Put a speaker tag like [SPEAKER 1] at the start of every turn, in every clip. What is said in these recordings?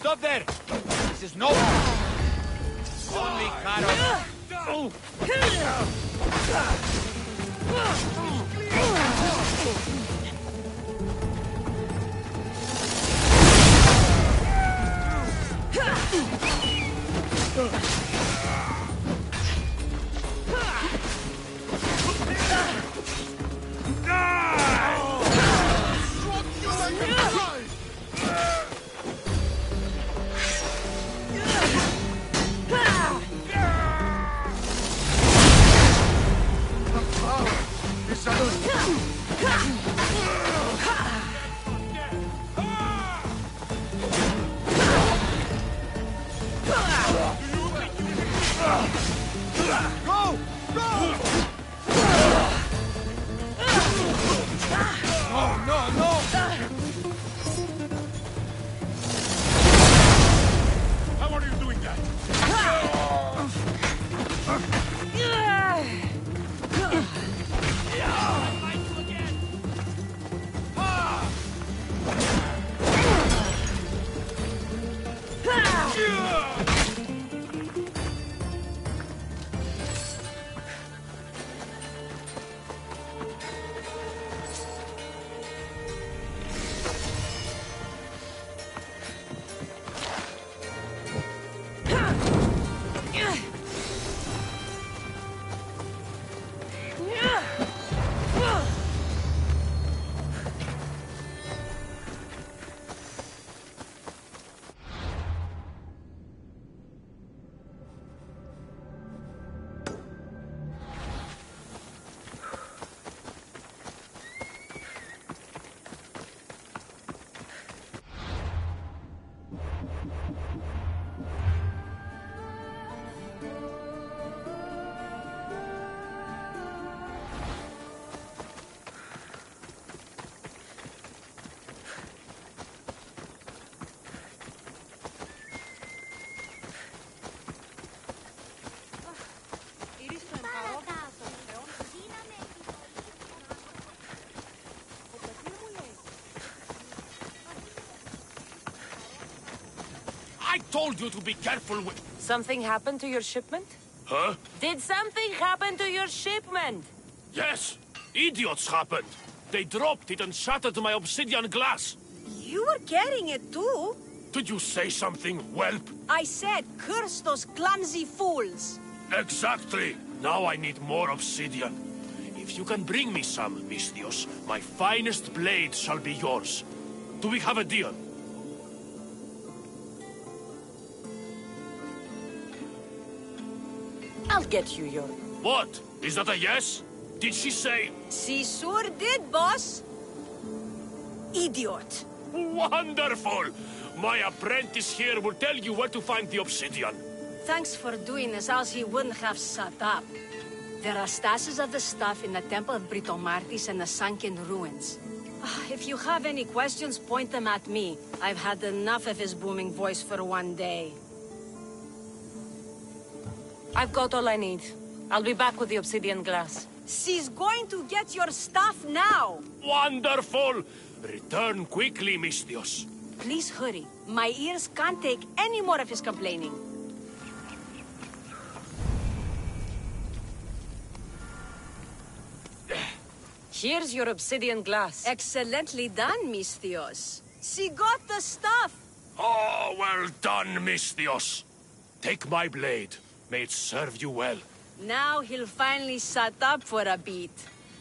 [SPEAKER 1] up there! This is no... Only Karos. Oh.
[SPEAKER 2] I told you to be careful with...
[SPEAKER 3] Something happened to your shipment?
[SPEAKER 2] Huh?
[SPEAKER 3] Did something happen to your shipment?
[SPEAKER 2] Yes! Idiots happened! They dropped it and shattered my obsidian glass!
[SPEAKER 4] You were carrying it too?
[SPEAKER 2] Did you say something, whelp?
[SPEAKER 4] I said, curse those clumsy fools!
[SPEAKER 2] Exactly! Now I need more obsidian. If you can bring me some, Misthios, my finest blade shall be yours. Do we have a deal?
[SPEAKER 3] I'll get you your...
[SPEAKER 2] What? Is that a yes? Did she say...
[SPEAKER 4] She sure did, boss! Idiot!
[SPEAKER 2] Wonderful! My apprentice here will tell you where to find the obsidian.
[SPEAKER 4] Thanks for doing this, else he wouldn't have shut up. There are stashes of the stuff in the Temple of Britomartis and the sunken ruins. If you have any questions, point them at me. I've had enough of his booming voice for one day.
[SPEAKER 3] I've got all I need. I'll be back with the obsidian glass.
[SPEAKER 4] She's going to get your stuff now!
[SPEAKER 2] Wonderful! Return quickly, Misthios.
[SPEAKER 4] Please hurry. My ears can't take any more of his complaining.
[SPEAKER 3] Here's your obsidian glass.
[SPEAKER 4] Excellently done, Misthios. She got the stuff!
[SPEAKER 2] Oh, well done, Misthios. Take my blade. May it serve you well.
[SPEAKER 4] Now he'll finally shut up for a bit.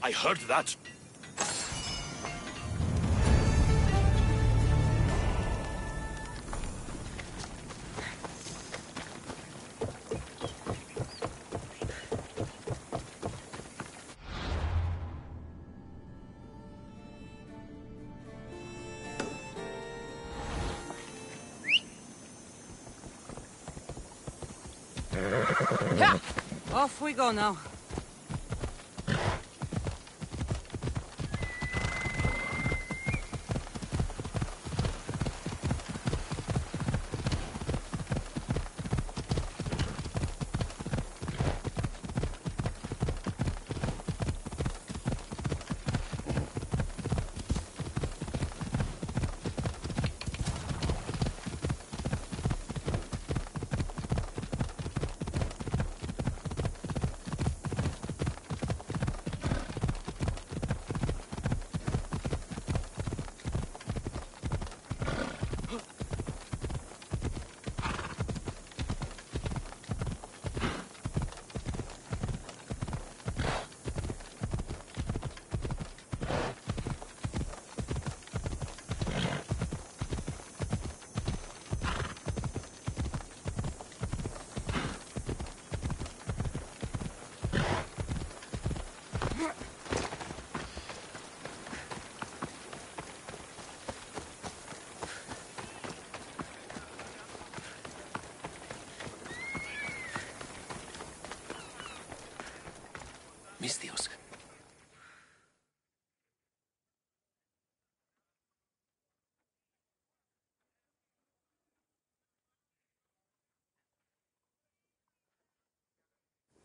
[SPEAKER 2] I heard that.
[SPEAKER 3] Yeah. Off we go now.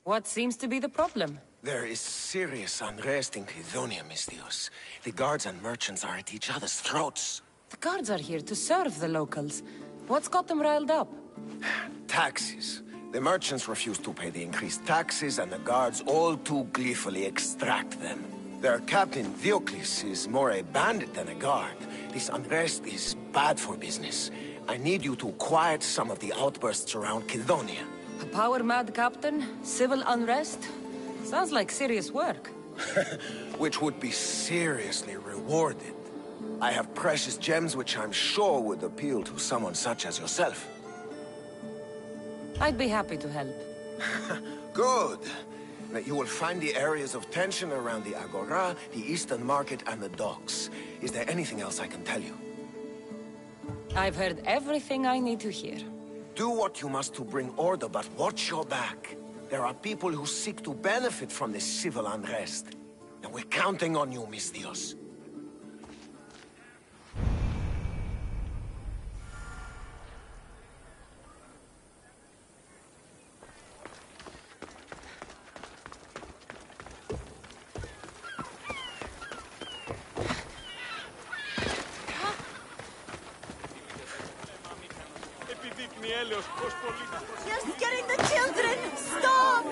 [SPEAKER 3] What seems to be the problem?
[SPEAKER 5] There is serious unrest in Kydonia, Mistios. The guards and merchants are at each other's throats.
[SPEAKER 3] The guards are here to serve the locals. What's got them riled up?
[SPEAKER 5] Taxes. The merchants refuse to pay the increased taxes, and the guards all too gleefully extract them. Their captain, Diocles, is more a bandit than a guard. This unrest is bad for business. I need you to quiet some of the outbursts around Kydonia.
[SPEAKER 3] A power-mad captain? Civil unrest? Sounds like serious work.
[SPEAKER 5] Which would be seriously rewarded. I have precious gems which I'm sure would appeal to someone such as yourself.
[SPEAKER 3] I'd be happy to help.
[SPEAKER 5] Good. That you will find the areas of tension around the Agora, the Eastern Market, and the docks. Is there anything else I can tell you?
[SPEAKER 3] I've heard everything I need to hear.
[SPEAKER 5] Do what you must to bring order, but watch your back. There are people who seek to benefit from this civil unrest. And we're counting on you, Mistios.
[SPEAKER 6] You're scaring the children! Stop!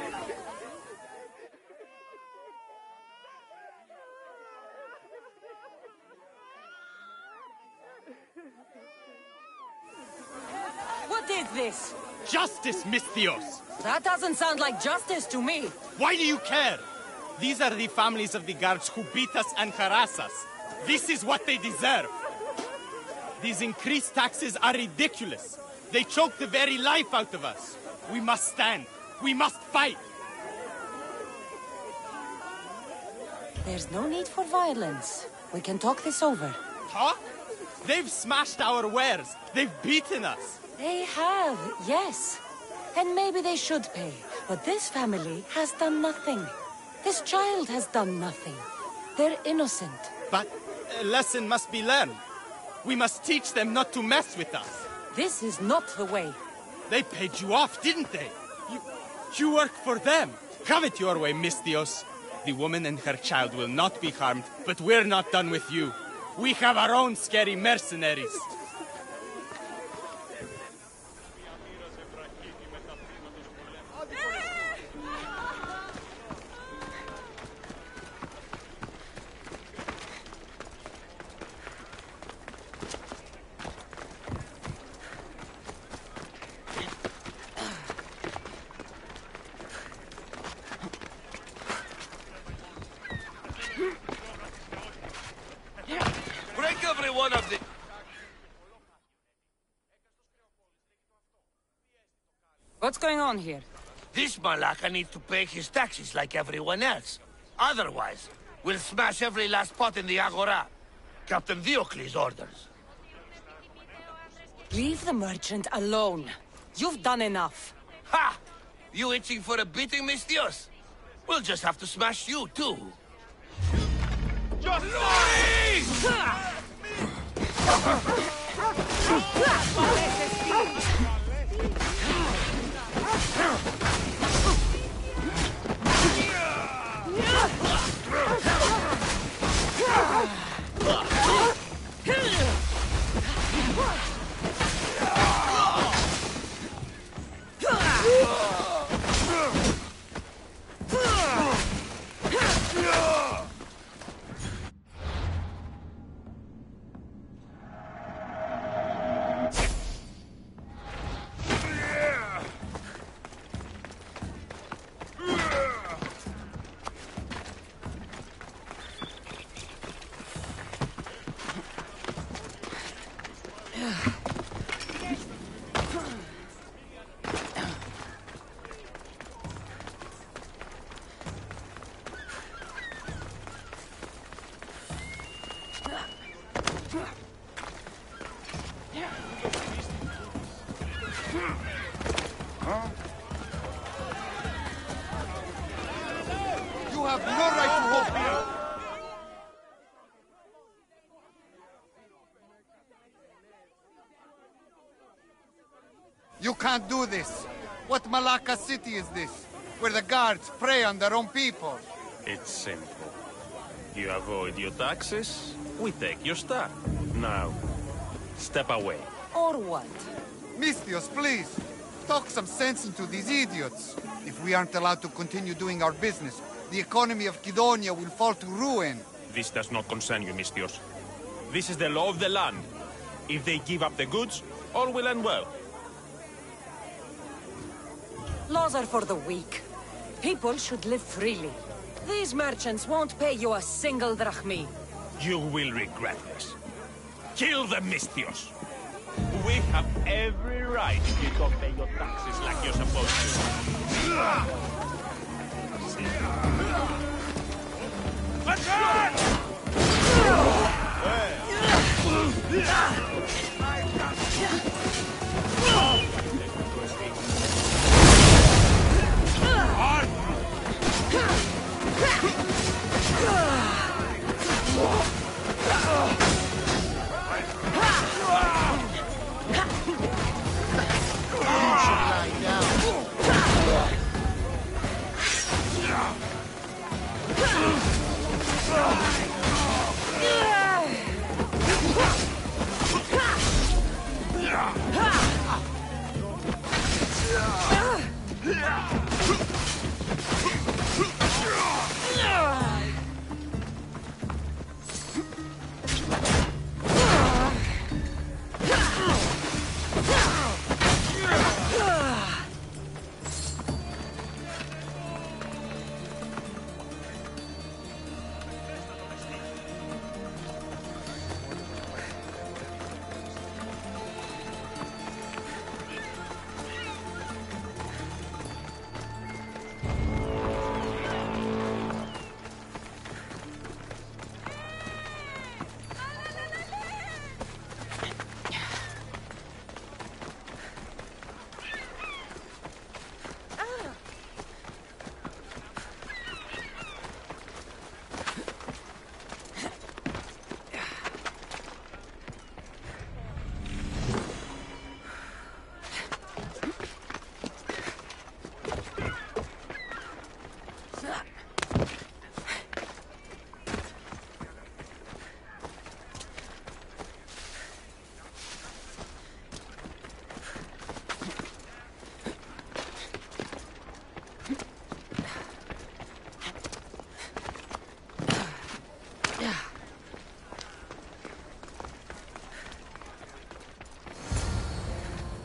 [SPEAKER 3] What is this?
[SPEAKER 1] Justice, Mistios!
[SPEAKER 3] That doesn't sound like justice to me.
[SPEAKER 1] Why do you care? These are the families of the guards who beat us and harass us. This is what they deserve. These increased taxes are ridiculous. They choke the very life out of us. We must stand. We must fight.
[SPEAKER 3] There's no need for violence. We can talk this over.
[SPEAKER 1] Talk? They've smashed our wares. They've beaten us.
[SPEAKER 3] They have, yes. And maybe they should pay. But this family has done nothing. This child has done nothing. They're innocent.
[SPEAKER 1] But a lesson must be learned. We must teach them not to mess with us.
[SPEAKER 3] This is not the way.
[SPEAKER 1] They paid you off, didn't they? You work for them. Have it your way, Mistios. The woman and her child will not be harmed, but we're not done with you. We have our own scary mercenaries.
[SPEAKER 2] Break every one of the...
[SPEAKER 3] What's going on here?
[SPEAKER 2] This Malaka needs to pay his taxes like everyone else. Otherwise, we'll smash every last pot in the Agora. Captain Diocles' orders.
[SPEAKER 3] Leave the merchant alone. You've done enough.
[SPEAKER 2] Ha! You itching for a beating, Mistios? We'll just have to smash you, too. Just
[SPEAKER 1] You have no right to walk here.
[SPEAKER 7] You can't do this. What Malacca city is this? where the guards prey on their own people.
[SPEAKER 8] It's simple. You avoid your taxes, we take your stuff. Now, step away.
[SPEAKER 3] Or what?
[SPEAKER 7] Misthios, please, talk some sense into these idiots. If we aren't allowed to continue doing our business, the economy of Kidonia will fall to ruin.
[SPEAKER 8] This does not concern you, Misthios. This is the law of the land. If they give up the goods, all will end well.
[SPEAKER 3] Laws are for the weak. People should live freely. These merchants won't pay you a single drachmi.
[SPEAKER 8] You will regret this. Kill the Misthios. We have every right if you don't pay your taxes like you're supposed to. Let's run!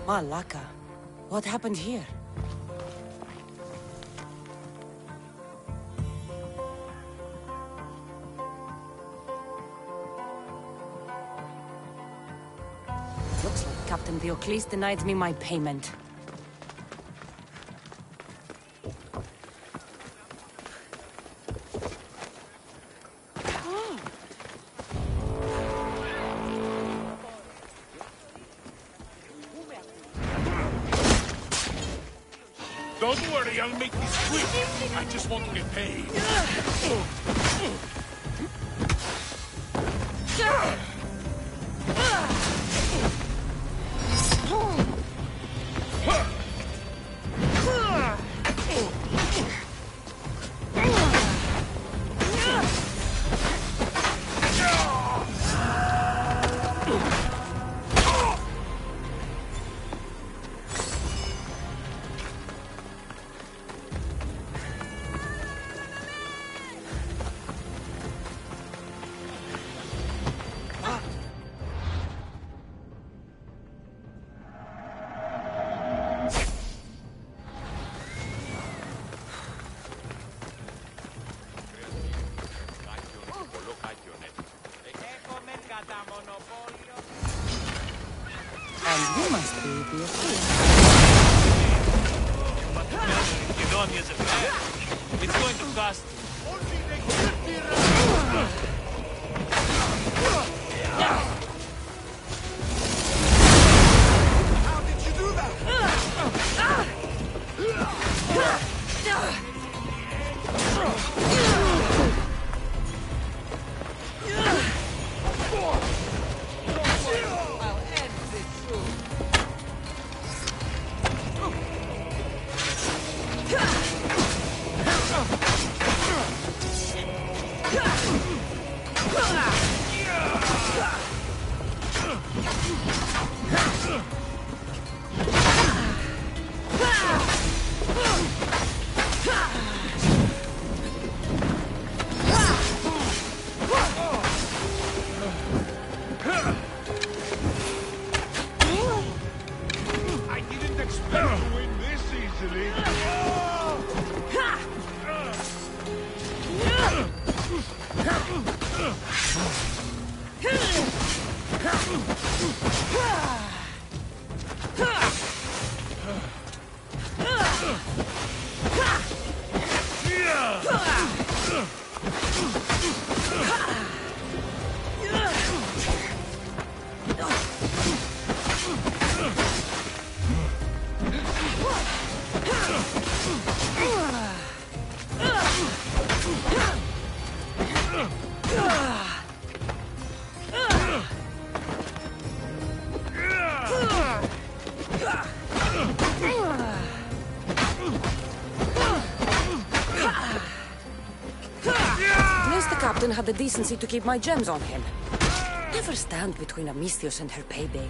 [SPEAKER 3] Malaka, what happened here? Looks like Captain Diocles denied me my payment.
[SPEAKER 2] Don't worry, I'll make this quick. I just want to get paid.
[SPEAKER 3] And you must be Diocles.
[SPEAKER 9] You know me as a fan. It's going to cost you.
[SPEAKER 7] How did you do that?
[SPEAKER 3] I'll end this soon. had the decency to keep my gems on him. Never stand between a Misthios and her payday.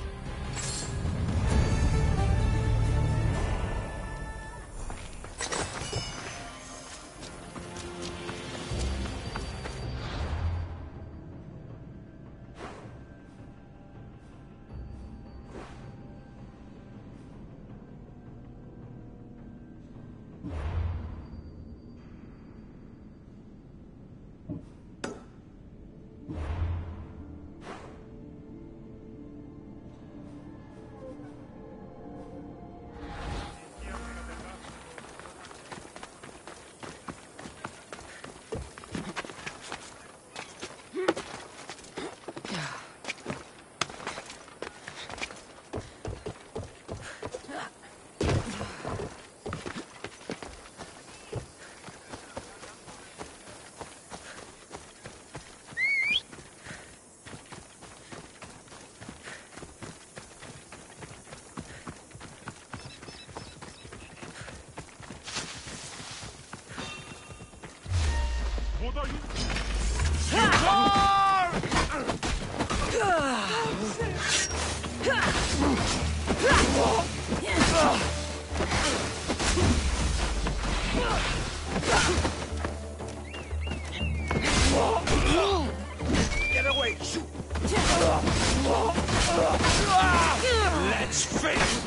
[SPEAKER 8] Get away! Shoot! Let's finish!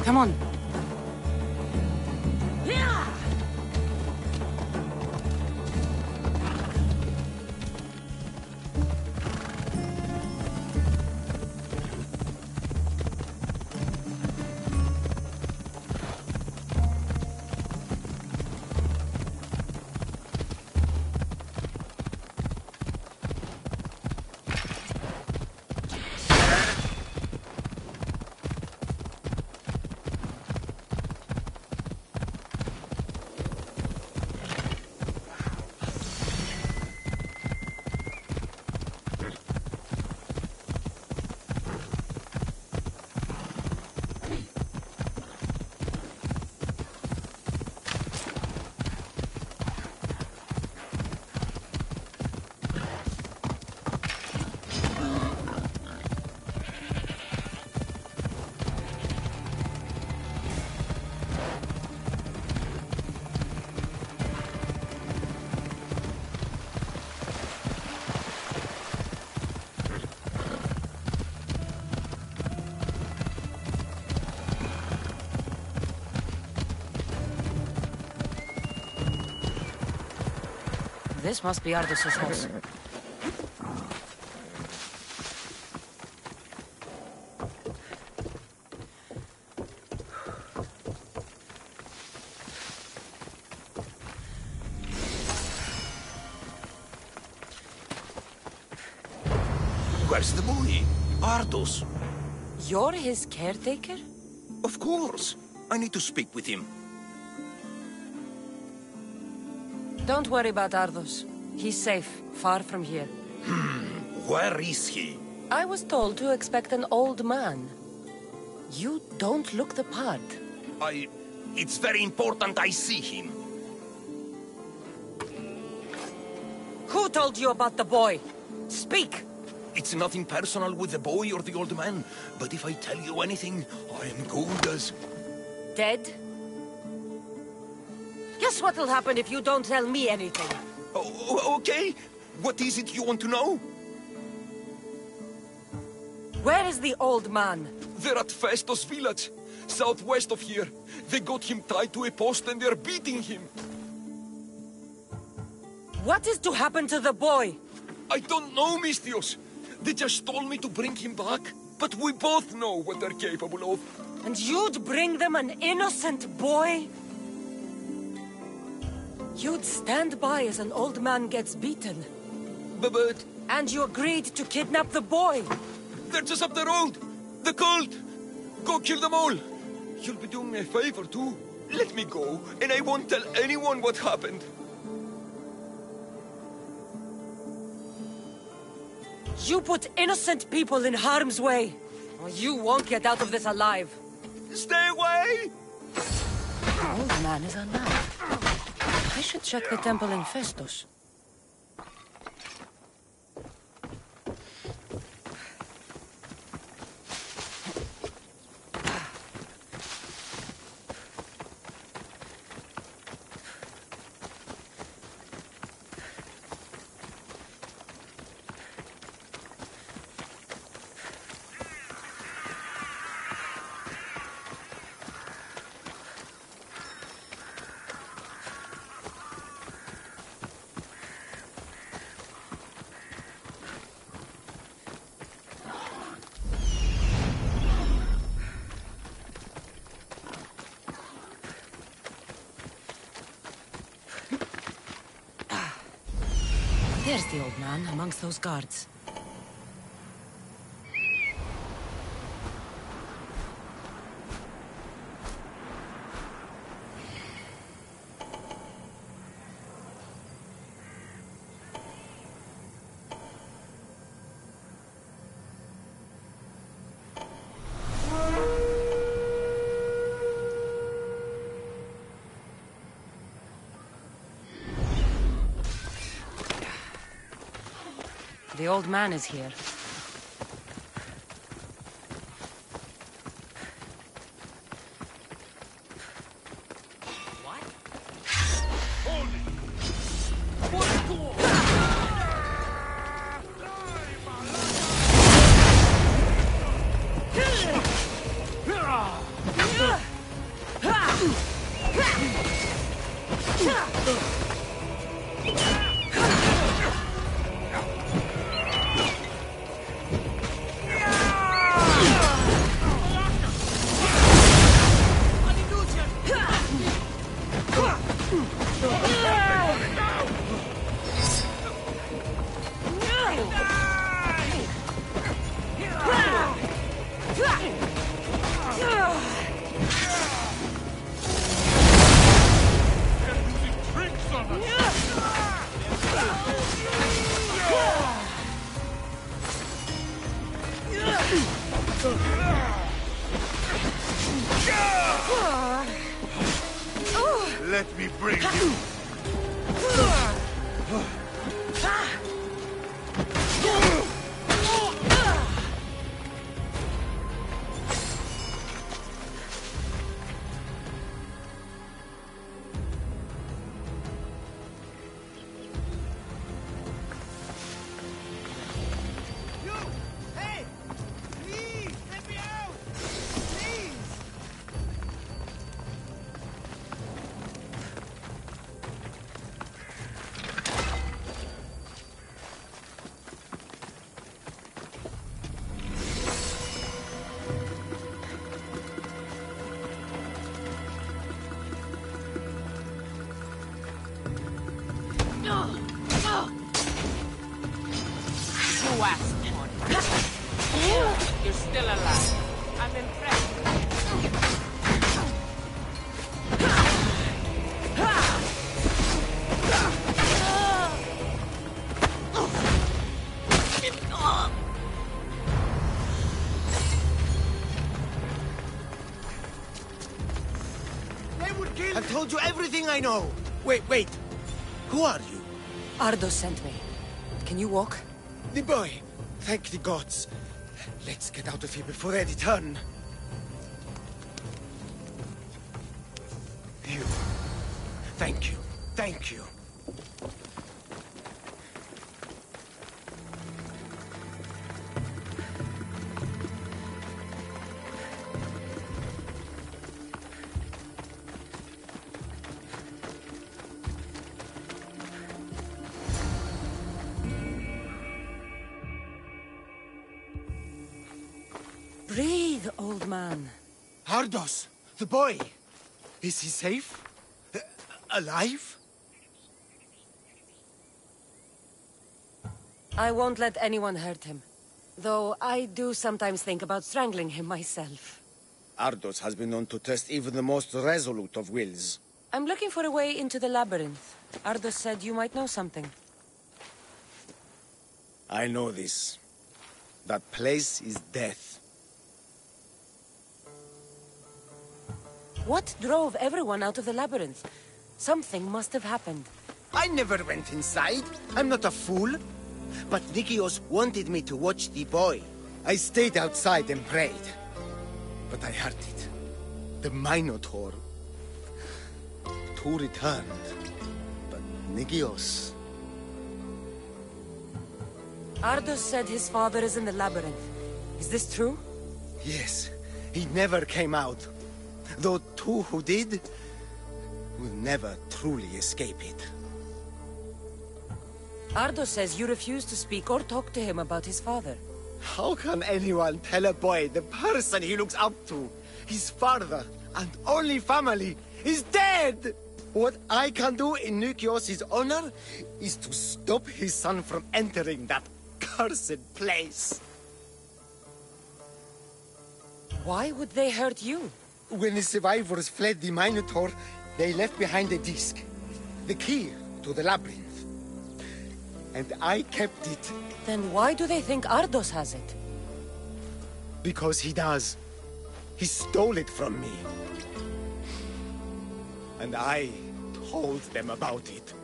[SPEAKER 3] Come on. This must be Ardos' house.
[SPEAKER 8] Where's the boy? Ardos.
[SPEAKER 3] You're his caretaker?
[SPEAKER 8] Of course. I need to speak with him.
[SPEAKER 3] Don't worry about Ardos. He's safe, far from here.
[SPEAKER 8] Where is he?
[SPEAKER 3] I was told to expect an old man. You don't look the part.
[SPEAKER 8] It's very important I see him.
[SPEAKER 3] Who told you about the boy? Speak!
[SPEAKER 8] It's nothing personal with the boy or the old man, but if I tell you anything, I am good as...
[SPEAKER 3] Dead? Guess what'll happen if you don't tell me anything?
[SPEAKER 8] Oh, okay. What is it you want to know?
[SPEAKER 3] Where is the old man?
[SPEAKER 8] They're at Festos village, southwest of here. They got him tied to a post and they're beating him.
[SPEAKER 3] What is to happen to the boy?
[SPEAKER 8] I don't know, Misthios. They just told me to bring him back. But we both know what they're capable of.
[SPEAKER 3] And you'd bring them an innocent boy? You'd stand by as an old man gets beaten.
[SPEAKER 8] But...
[SPEAKER 3] And you agreed to kidnap the boy.
[SPEAKER 8] They're just up the road. The cult. Go kill them all. You'll be doing me a favor, too. Let me go, and I won't tell anyone what happened.
[SPEAKER 3] You put innocent people in harm's way. Or you won't get out of this alive.
[SPEAKER 8] Stay away!
[SPEAKER 3] The old man is alive. I should check the temple in Festus. There's the old man amongst those guards. The old man is here.
[SPEAKER 8] Let me bring you.
[SPEAKER 10] You're still alive. I'm impressed.
[SPEAKER 5] I've told you everything I know. Wait. Who are you?
[SPEAKER 3] Ardos sent me. Can you walk?
[SPEAKER 5] The boy. Thank the gods. Let's get out of here before they return. You. Thank you. Thank you.
[SPEAKER 3] Breathe, old man.
[SPEAKER 5] Ardos, the boy. Is he safe? Alive?
[SPEAKER 3] I won't let anyone hurt him. Though I do sometimes think about strangling him myself.
[SPEAKER 5] Ardos has been known to test even the most resolute of wills.
[SPEAKER 3] I'm looking for a way into the labyrinth. Ardos said you might know something.
[SPEAKER 5] I know this. That place is death.
[SPEAKER 3] What drove everyone out of the labyrinth? Something must have happened.
[SPEAKER 11] I never went inside. I'm not a fool. But Nikios wanted me to watch the boy. I stayed outside and prayed. But I heard it. The Minotaur. Two returned. But Nikios...
[SPEAKER 3] Ardos said his father is in the labyrinth. Is this true?
[SPEAKER 11] Yes. He never came out. Though two who did... will never truly escape it.
[SPEAKER 3] Ardos says you refuse to speak or talk to him about his father.
[SPEAKER 11] How can anyone tell a boy the person he looks up to, his father and only family, is dead? What I can do in Nikios' honor is to stop his son from entering that cursed place.
[SPEAKER 3] Why would they hurt you?
[SPEAKER 11] When the survivors fled the Minotaur, they left behind a disc, the key to the labyrinth. And I kept it.
[SPEAKER 3] Then why do they think Ardos has it?
[SPEAKER 11] Because he does. He stole it from me. And I told them about it.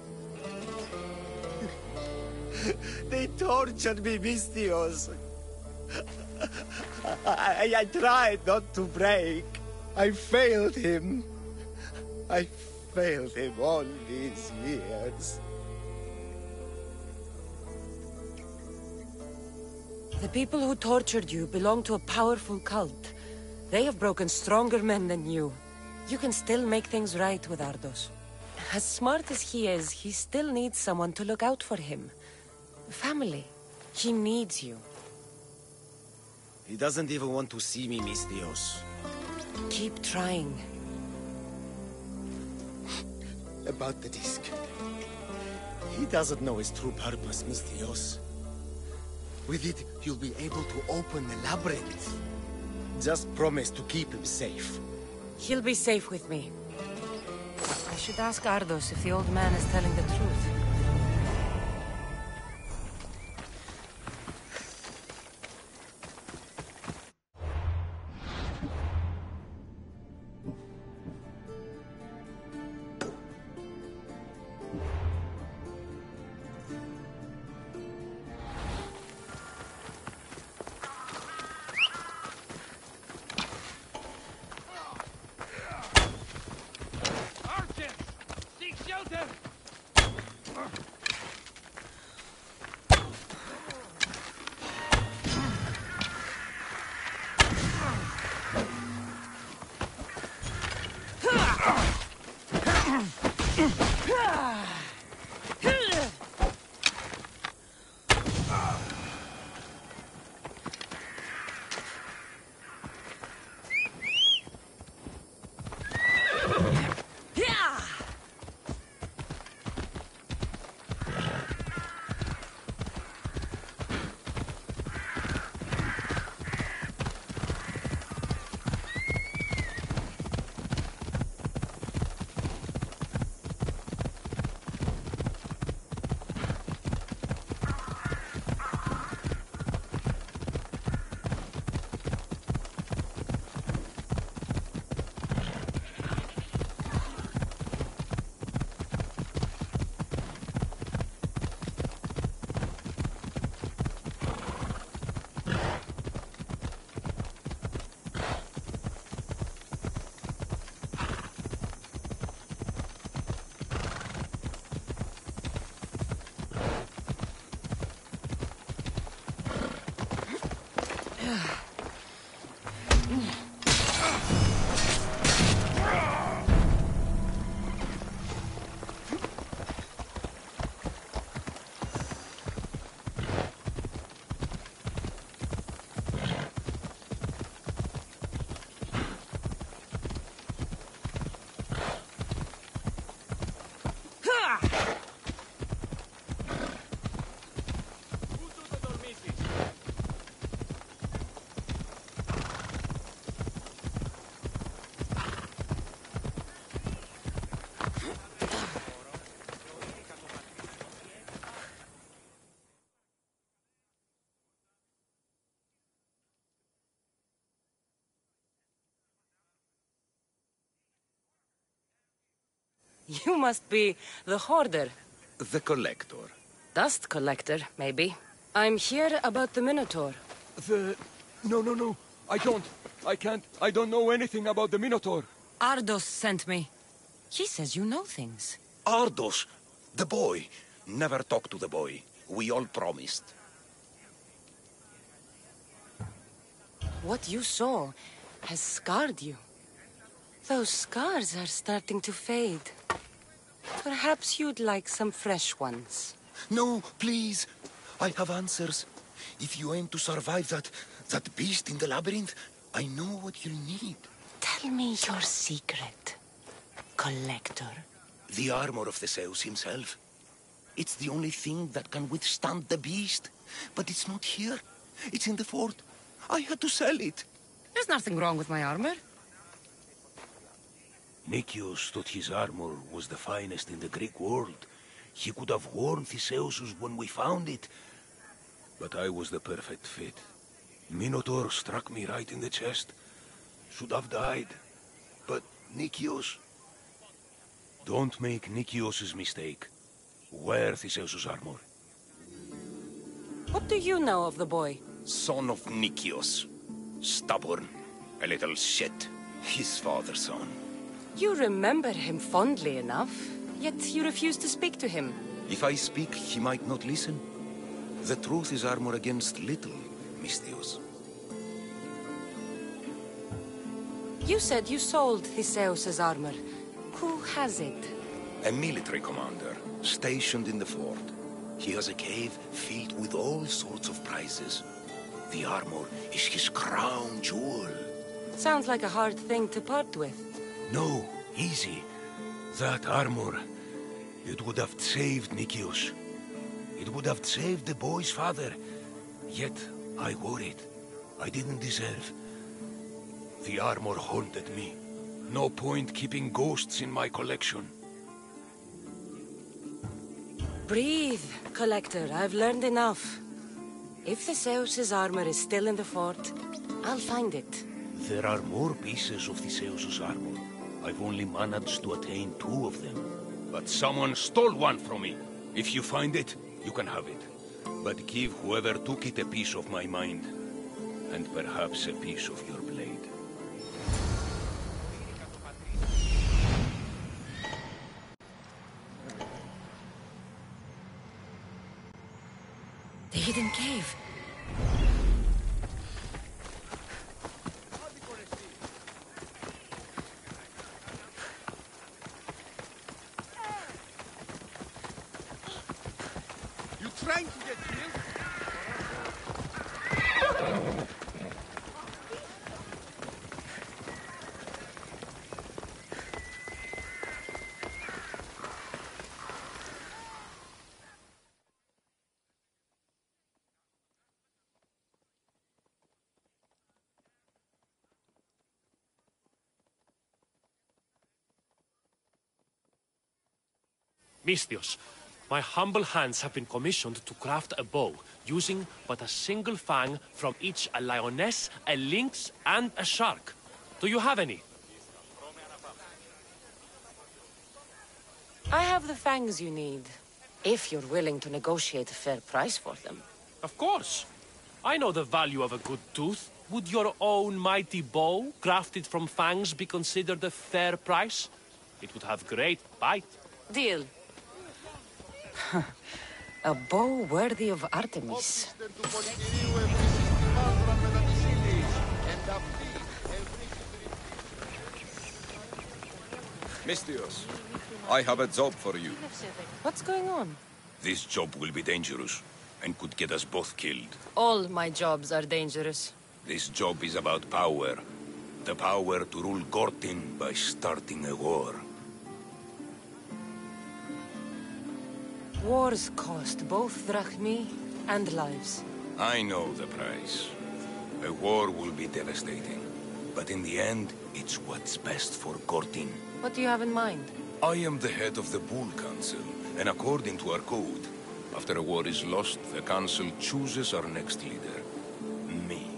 [SPEAKER 11] They tortured me, Mistios. I tried not to break. I failed him. I failed him all these years.
[SPEAKER 3] The people who tortured you belong to a powerful cult. They have broken stronger men than you. You can still make things right with Ardos. As smart as he is, he still needs someone to look out for him. Family. He needs you.
[SPEAKER 11] He doesn't even want to see me, Mistios.
[SPEAKER 3] Keep trying.
[SPEAKER 11] About the disc. He doesn't know his true purpose, Mistios. With it, you'll be able to open the labyrinth. Just promise to keep him safe.
[SPEAKER 3] He'll be safe with me. I should ask Ardos if the old man is telling the truth. You must be the hoarder.
[SPEAKER 12] The collector.
[SPEAKER 3] Dust collector, maybe. I'm here about the Minotaur.
[SPEAKER 13] No. I don't know anything about the Minotaur.
[SPEAKER 3] Ardos sent me. He says you know things.
[SPEAKER 12] Ardos! The boy! Never talk to the boy. We all promised.
[SPEAKER 3] What you saw has scarred you. Those scars are starting to fade. Perhaps you'd like some fresh ones.
[SPEAKER 12] No, please. I have answers. If you aim to survive that beast in the labyrinth, I know what you'll need.
[SPEAKER 3] Tell me your secret, Collector.
[SPEAKER 12] The armor of the Zeus himself. It's the only thing that can withstand the beast. But it's not here. It's in the fort. I had to sell it.
[SPEAKER 3] There's nothing wrong with my armor.
[SPEAKER 2] Nicios thought his armor was the finest in the Greek world. He could have worn Theseus when we found it. But I was the perfect fit. Minotaur struck me right in the chest. Should have died. But Nicios... Don't make Nicios' mistake. Wear Theseus' armor.
[SPEAKER 3] What do you know of the boy?
[SPEAKER 12] Son of Nicios. Stubborn. A little shit. His father's son.
[SPEAKER 3] You remember him fondly enough, yet you refuse to speak to him.
[SPEAKER 12] If I speak, he might not listen. The truth is armor against little, Misthios.
[SPEAKER 3] You said you sold Theseus' armor. Who has it?
[SPEAKER 12] A military commander, stationed in the fort. He has a cave filled with all sorts of prizes. The armor is his crown jewel.
[SPEAKER 3] Sounds like a hard thing to part with.
[SPEAKER 2] No, easy. That armor, it would have saved Nicios. It would have saved the boy's father. Yet, I wore it. I didn't deserve. The armor haunted me. No point keeping ghosts in my collection.
[SPEAKER 3] Breathe, Collector. I've learned enough. If Theseus' armor is still in the fort, I'll find it.
[SPEAKER 2] There are more pieces of Theseus' armor. I've only managed to attain 2 of them. But someone stole one from me. If you find it, you can have it. But give whoever took it a piece of my mind. And perhaps a piece of your blade.
[SPEAKER 3] The hidden cave.
[SPEAKER 7] You trying to get killed?
[SPEAKER 2] Misthios, my humble hands have been commissioned to craft a bow, using but a single fang from each a lioness, a lynx, and a shark. Do you have any?
[SPEAKER 3] I have the fangs you need, if you're willing to negotiate a fair price for them.
[SPEAKER 2] Of course. I know the value of a good tooth. Would your own mighty bow, crafted from fangs, be considered a fair price? It would have great bite.
[SPEAKER 3] Deal. A bow worthy of Artemis.
[SPEAKER 12] Misthios, I have a job for you.
[SPEAKER 3] What's going on?
[SPEAKER 12] This job will be dangerous, and could get us both killed.
[SPEAKER 3] All my jobs are dangerous.
[SPEAKER 12] This job is about power. The power to rule Gortin by starting a war.
[SPEAKER 3] Wars cost both drachmi and lives.
[SPEAKER 12] I know the price. A war will be devastating. But in the end, it's what's best for Gortin.
[SPEAKER 3] What do you have in mind?
[SPEAKER 12] I am the head of the Bull Council, and according to our code, after a war is lost, the Council chooses our next leader. Me.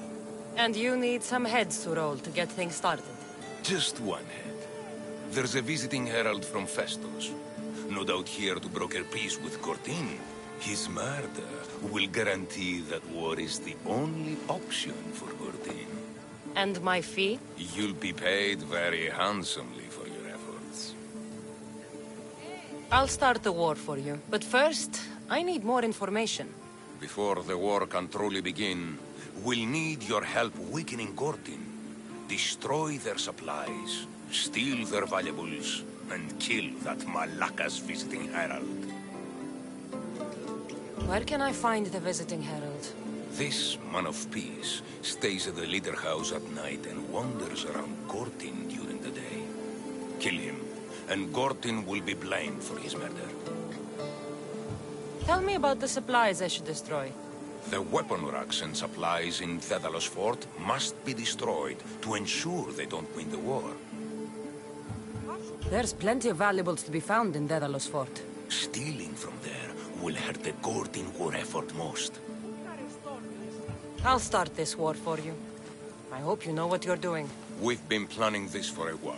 [SPEAKER 3] And you need some heads to roll to get things started.
[SPEAKER 12] Just one head. There's a visiting herald from Festus. No doubt here to broker peace with Cortin. His murder will guarantee that war is the only option for Cortin.
[SPEAKER 3] And my fee?
[SPEAKER 12] You'll be paid very handsomely for your efforts.
[SPEAKER 3] I'll start the war for you. But first, I need more information.
[SPEAKER 12] Before the war can truly begin, we'll need your help weakening Cortin. Destroy their supplies, steal their valuables, and kill that Malaka's visiting herald.
[SPEAKER 3] Where can I find the visiting herald?
[SPEAKER 12] This man of peace stays at the leader house at night and wanders around Cortin during the day. Kill him, and Cortin will be blamed for his murder.
[SPEAKER 3] Tell me about the supplies I should destroy.
[SPEAKER 12] The weapon racks and supplies in Daedalus Fort must be destroyed to ensure they don't win the war.
[SPEAKER 3] There's plenty of valuables to be found in Daedalus Fort.
[SPEAKER 12] Stealing from there will hurt the Cortin war effort most.
[SPEAKER 3] I'll start this war for you. I hope you know what you're doing.
[SPEAKER 12] We've been planning this for a while.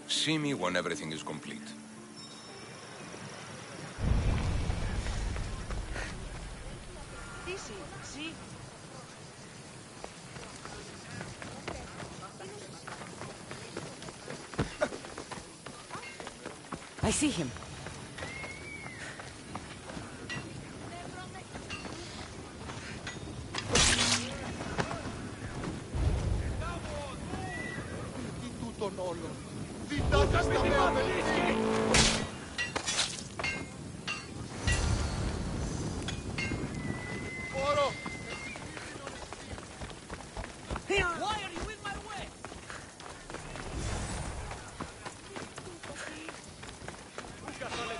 [SPEAKER 12] See me when everything is complete.
[SPEAKER 3] I see him.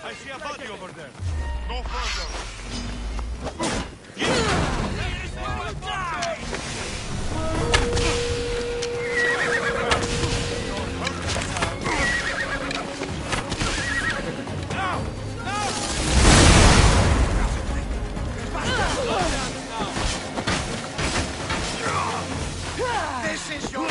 [SPEAKER 8] I see a body over there. Go further.
[SPEAKER 11] This is your...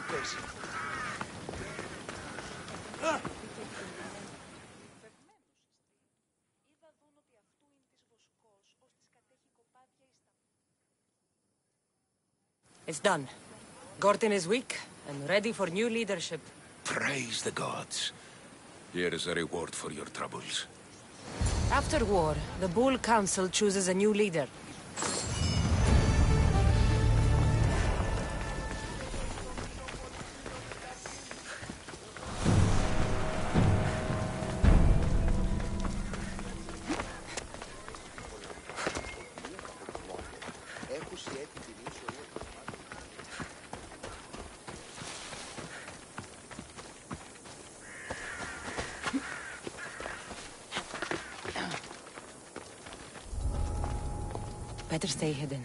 [SPEAKER 11] keepers.
[SPEAKER 3] It's done. Gortin is weak and ready for new leadership.
[SPEAKER 2] Praise the gods. Here is a reward for your troubles.
[SPEAKER 3] After war, the Bull Council chooses a new leader. Better stay hidden.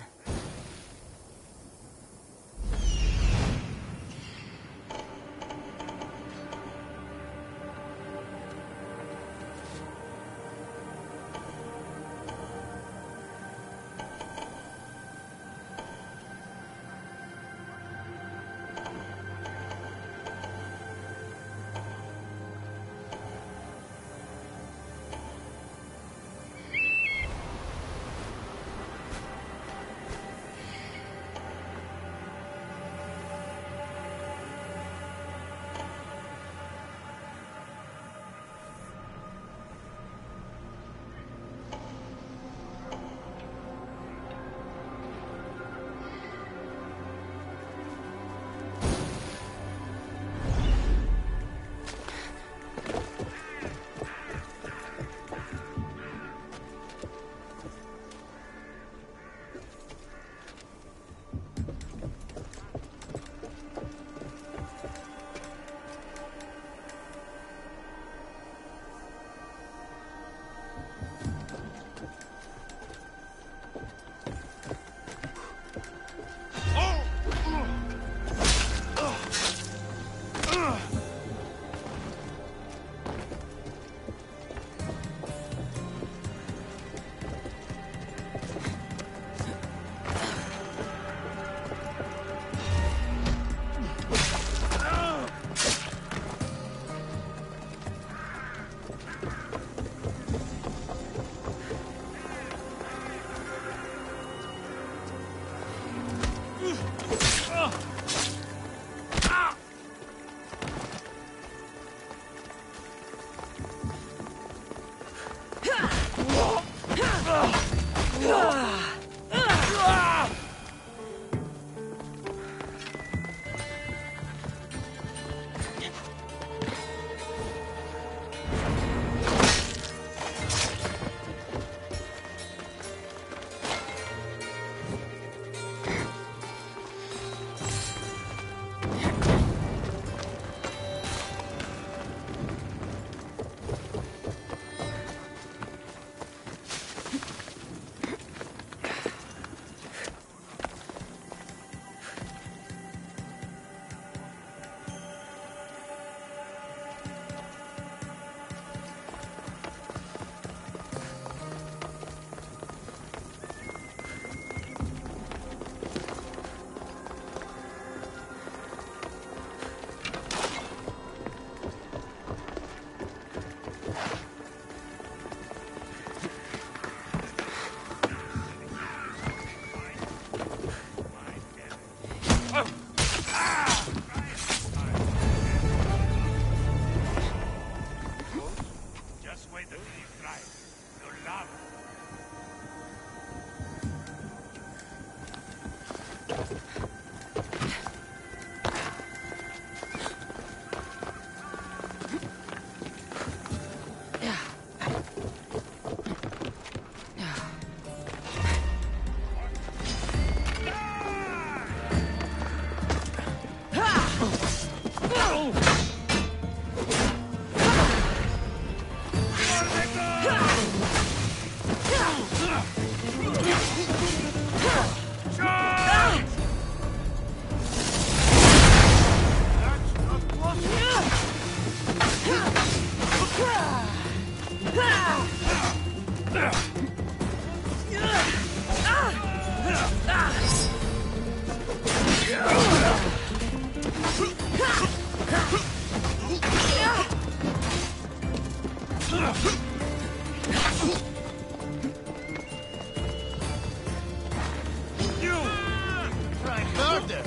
[SPEAKER 9] Try harder!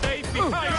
[SPEAKER 8] Stay behind!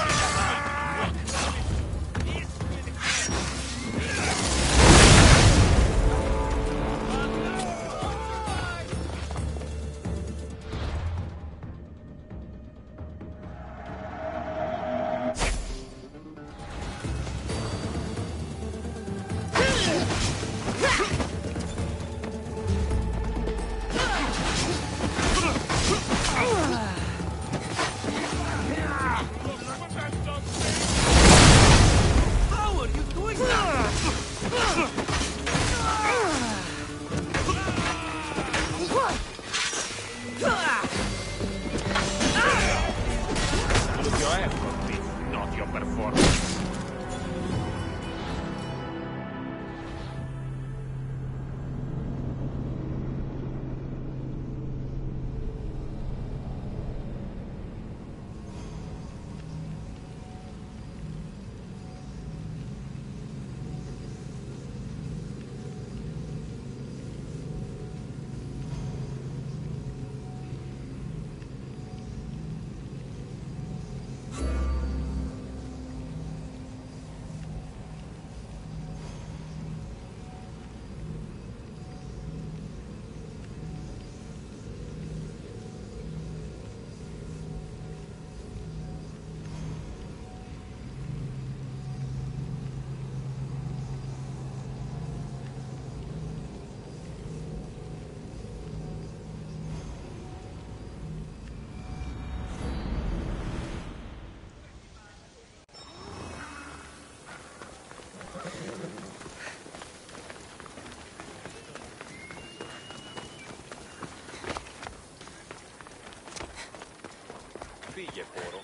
[SPEAKER 9] Figlie, poro.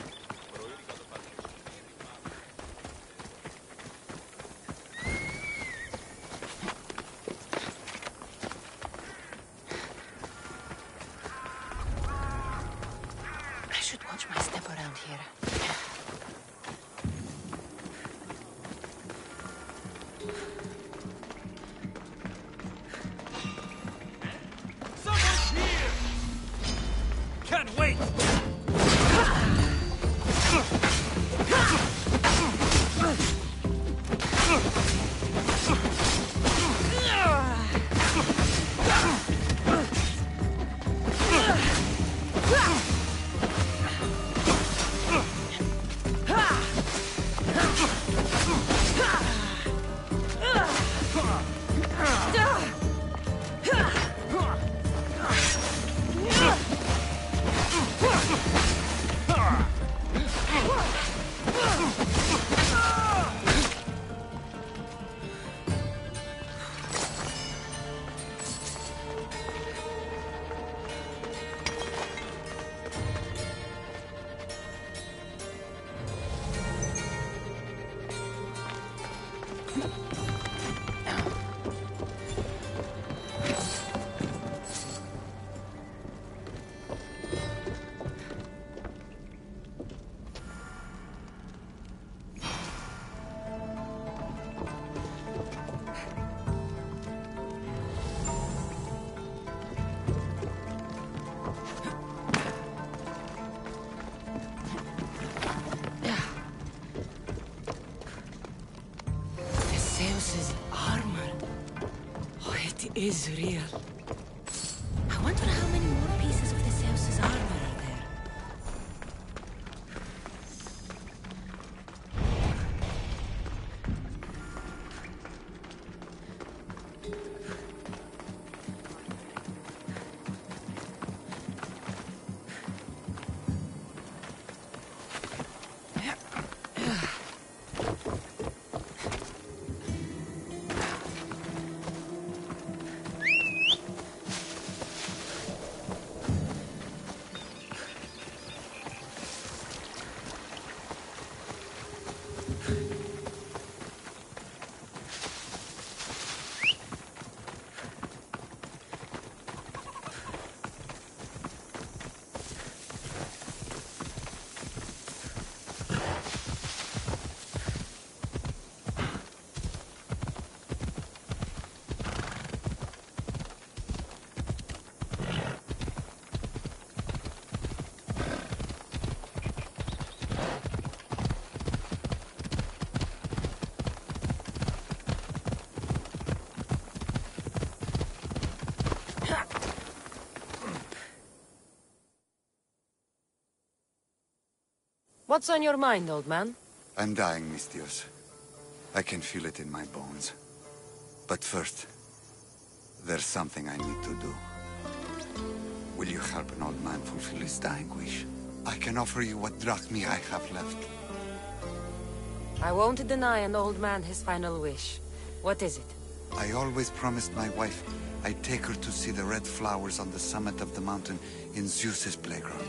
[SPEAKER 3] I should watch my step around here.
[SPEAKER 9] Someone's here! Can't wait!
[SPEAKER 3] Is real. I wonder how many more pieces of Theseus's armor are there. What's on your mind, old man?
[SPEAKER 7] I'm dying, Mistios. I can feel it in my bones. But first, there's something I need to do. Will you help an old man fulfill his dying wish? I can offer you what drachmi I have left.
[SPEAKER 3] I won't deny an old man his final wish. What is it?
[SPEAKER 7] I always promised my wife I'd take her to see the red flowers on the summit of the mountain in Zeus's playground.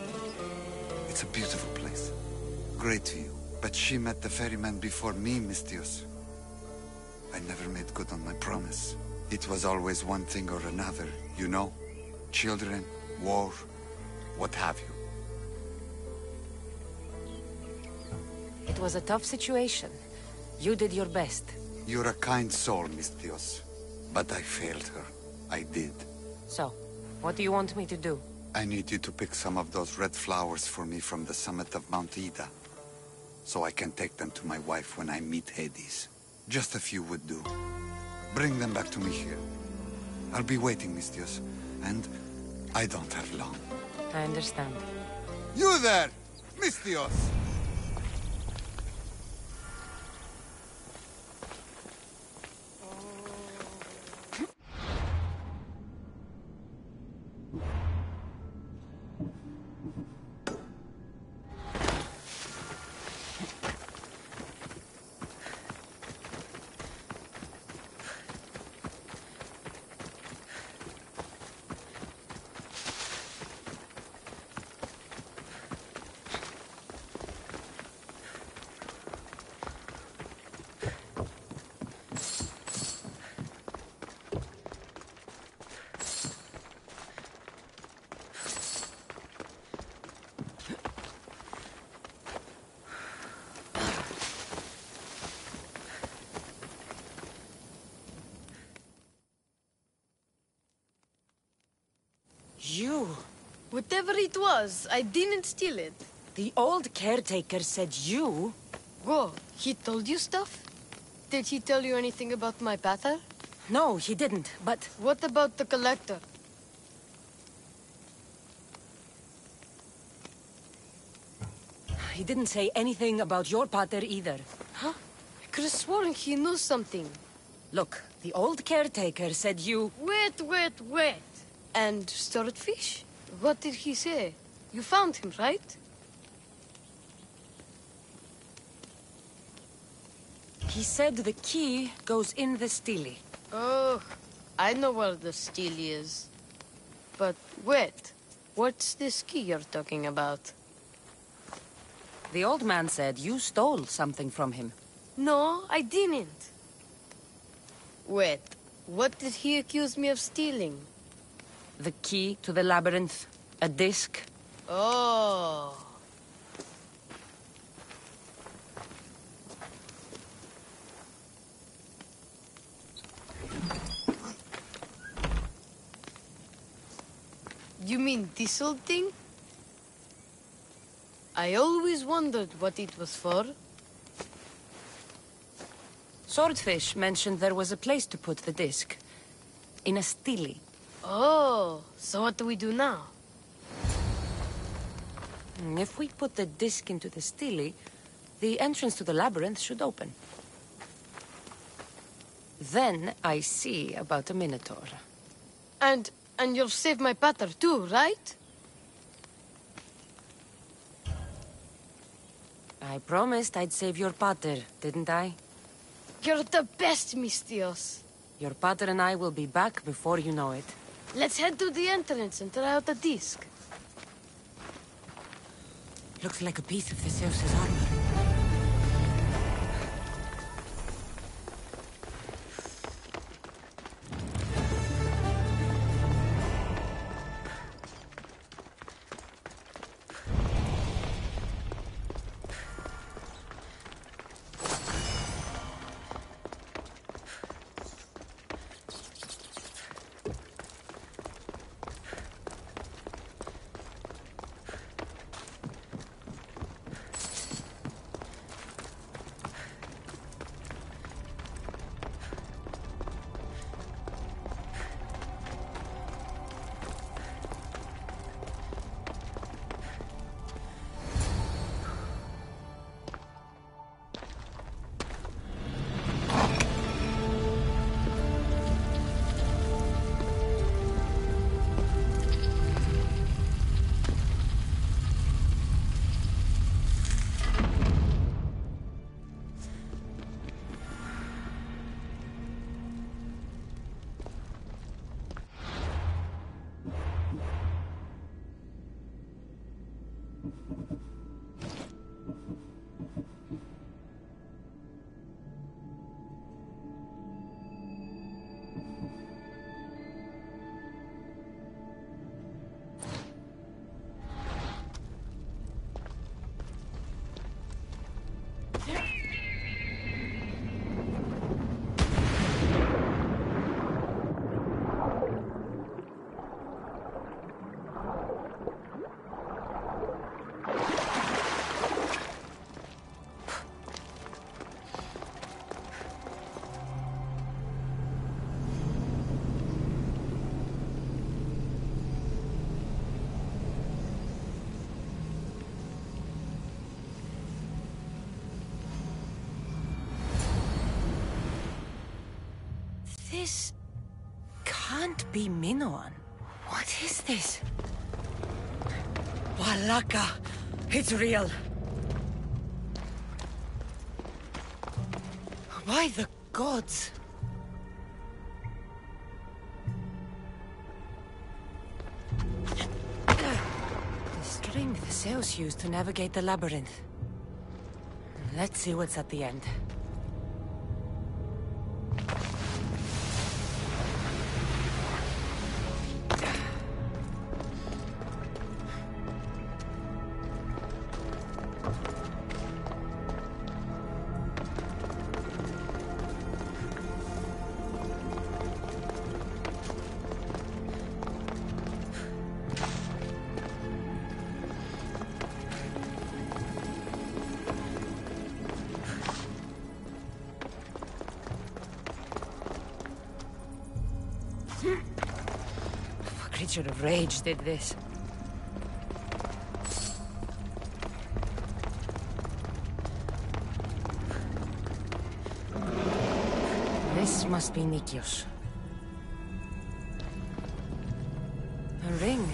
[SPEAKER 7] It's a beautiful place. Great view. But she met the ferryman before me, Mistios. I never made good on my promise. It was always one thing or another, you know? Children, war, what have you.
[SPEAKER 3] It was a tough situation. You did your best.
[SPEAKER 7] You're a kind soul, Mistios. But I failed her. I did.
[SPEAKER 3] So, what do you want me to do?
[SPEAKER 7] I need you to pick some of those red flowers for me from the summit of Mount Ida, so I can take them to my wife when I meet Hades. Just a few would do. Bring them back to me here. I'll be waiting, Mistios, and I don't have long.
[SPEAKER 3] I understand.
[SPEAKER 7] You there, Mistios!
[SPEAKER 3] You?
[SPEAKER 14] Whatever it was, I didn't steal it.
[SPEAKER 3] The old caretaker said you?
[SPEAKER 14] Whoa, he told you stuff? Did he tell you anything about my pater?
[SPEAKER 3] No, he didn't, but...
[SPEAKER 14] What about the collector?
[SPEAKER 3] He didn't say anything about your pater either.
[SPEAKER 14] Huh? I could have sworn he knew something.
[SPEAKER 3] Look, the old caretaker said you...
[SPEAKER 14] Wait. And swordfish? What did he say? You found him, right?
[SPEAKER 3] He said the key goes in the stele.
[SPEAKER 14] Oh, I know where the stele is. But wait, what's this key you're talking about?
[SPEAKER 3] The old man said you stole something from him.
[SPEAKER 14] No, I didn't. Wait, what did he accuse me of stealing?
[SPEAKER 3] The key to the labyrinth. A disc.
[SPEAKER 14] Oh. You mean this old thing? I always wondered what it was for.
[SPEAKER 3] Swordfish mentioned there was a place to put the disc. In a stele.
[SPEAKER 14] Oh, so what do we do now?
[SPEAKER 3] If we put the disc into the stele, the entrance to the labyrinth should open. Then I see about a Minotaur.
[SPEAKER 14] And you'll save my pater too, right?
[SPEAKER 3] I promised I'd save your pater, didn't I?
[SPEAKER 14] You're the best, Mistios.
[SPEAKER 3] Your pater and I will be back before you know it.
[SPEAKER 14] Let's head to the entrance and try out the disc.
[SPEAKER 3] Looks like a piece of Theseus's armor. This can't be Minoan. What is this? Walaka! It's real! By the gods! The string the Zeus used to navigate the labyrinth. Let's see what's at the end. A creature of rage did this. This must be Nikios. A ring.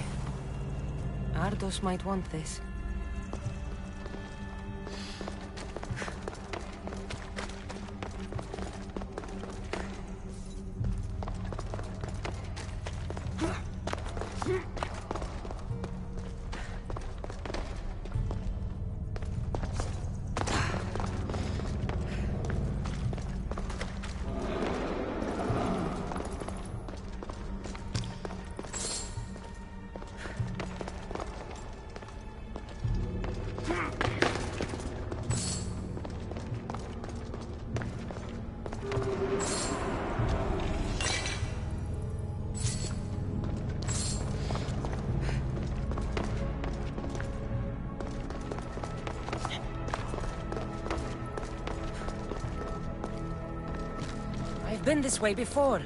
[SPEAKER 3] Ardos might want this. I've been this way before.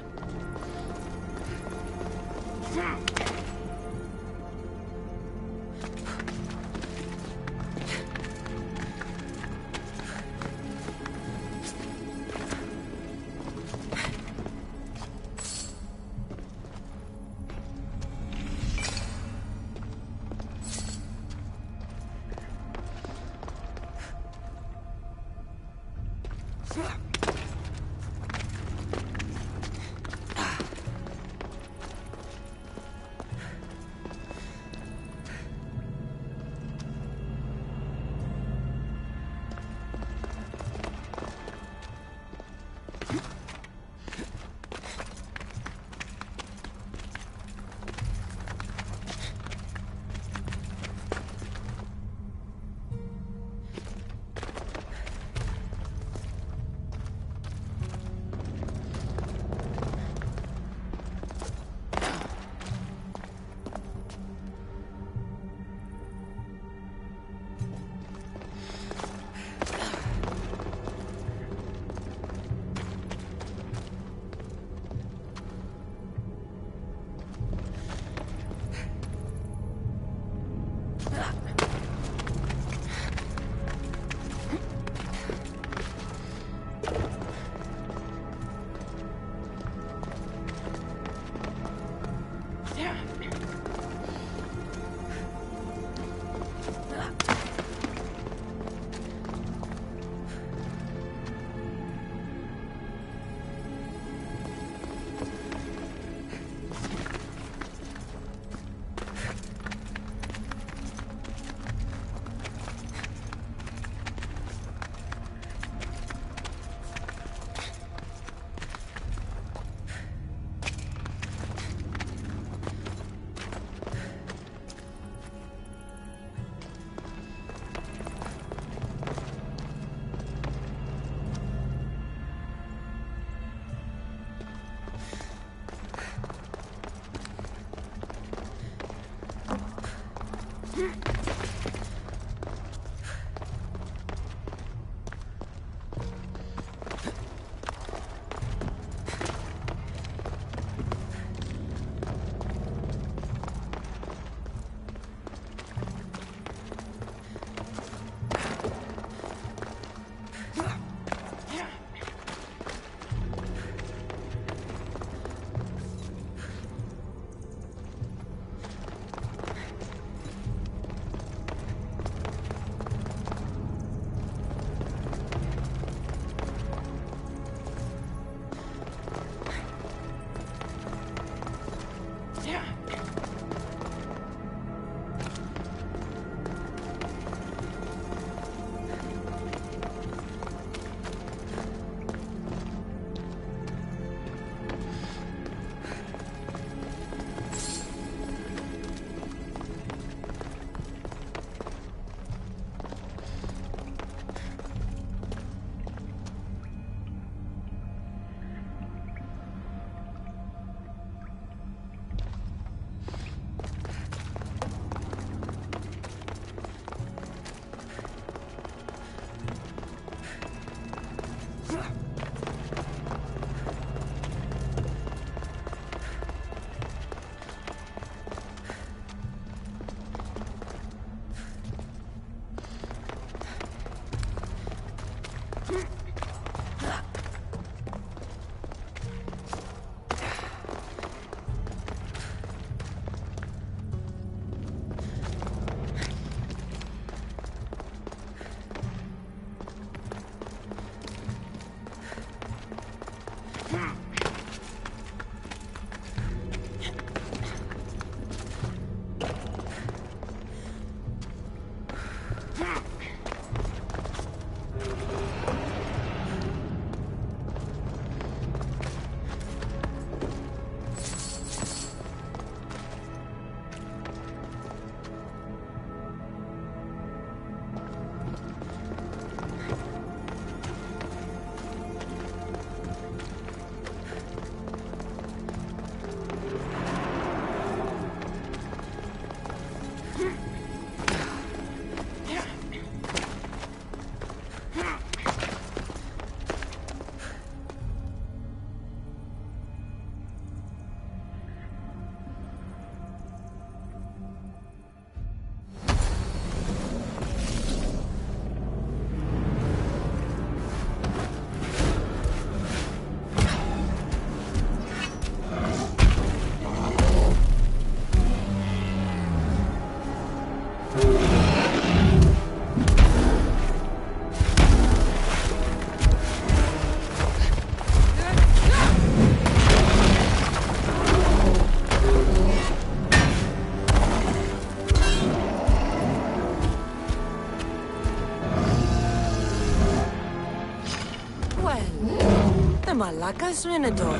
[SPEAKER 3] Malaka's Minotaur.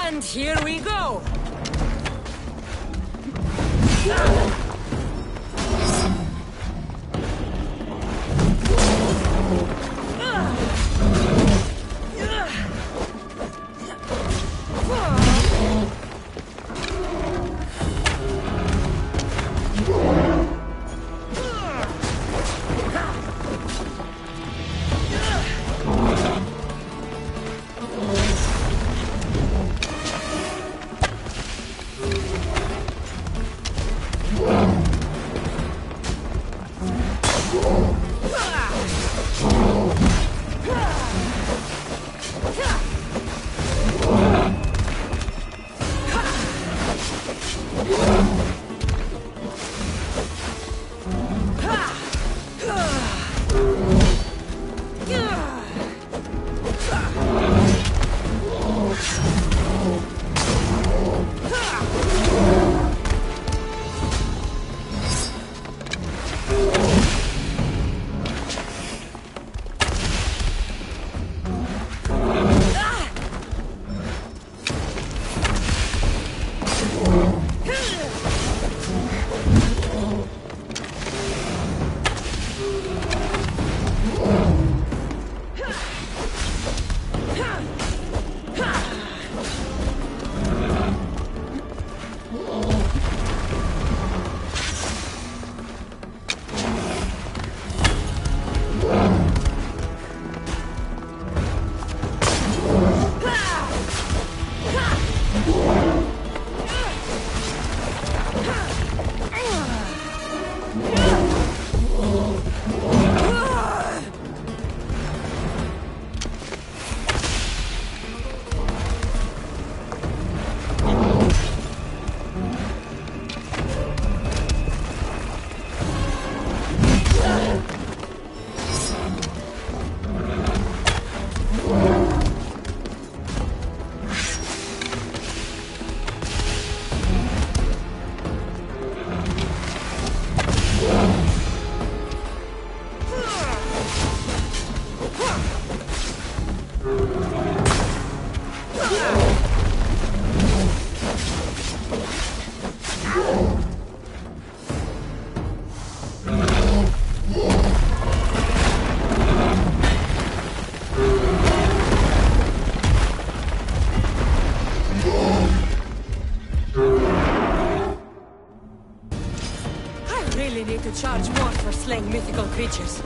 [SPEAKER 3] And here we go! charge more for slaying mythical creatures.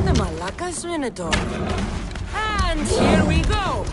[SPEAKER 3] The Malacca's Minotaur. And here we go!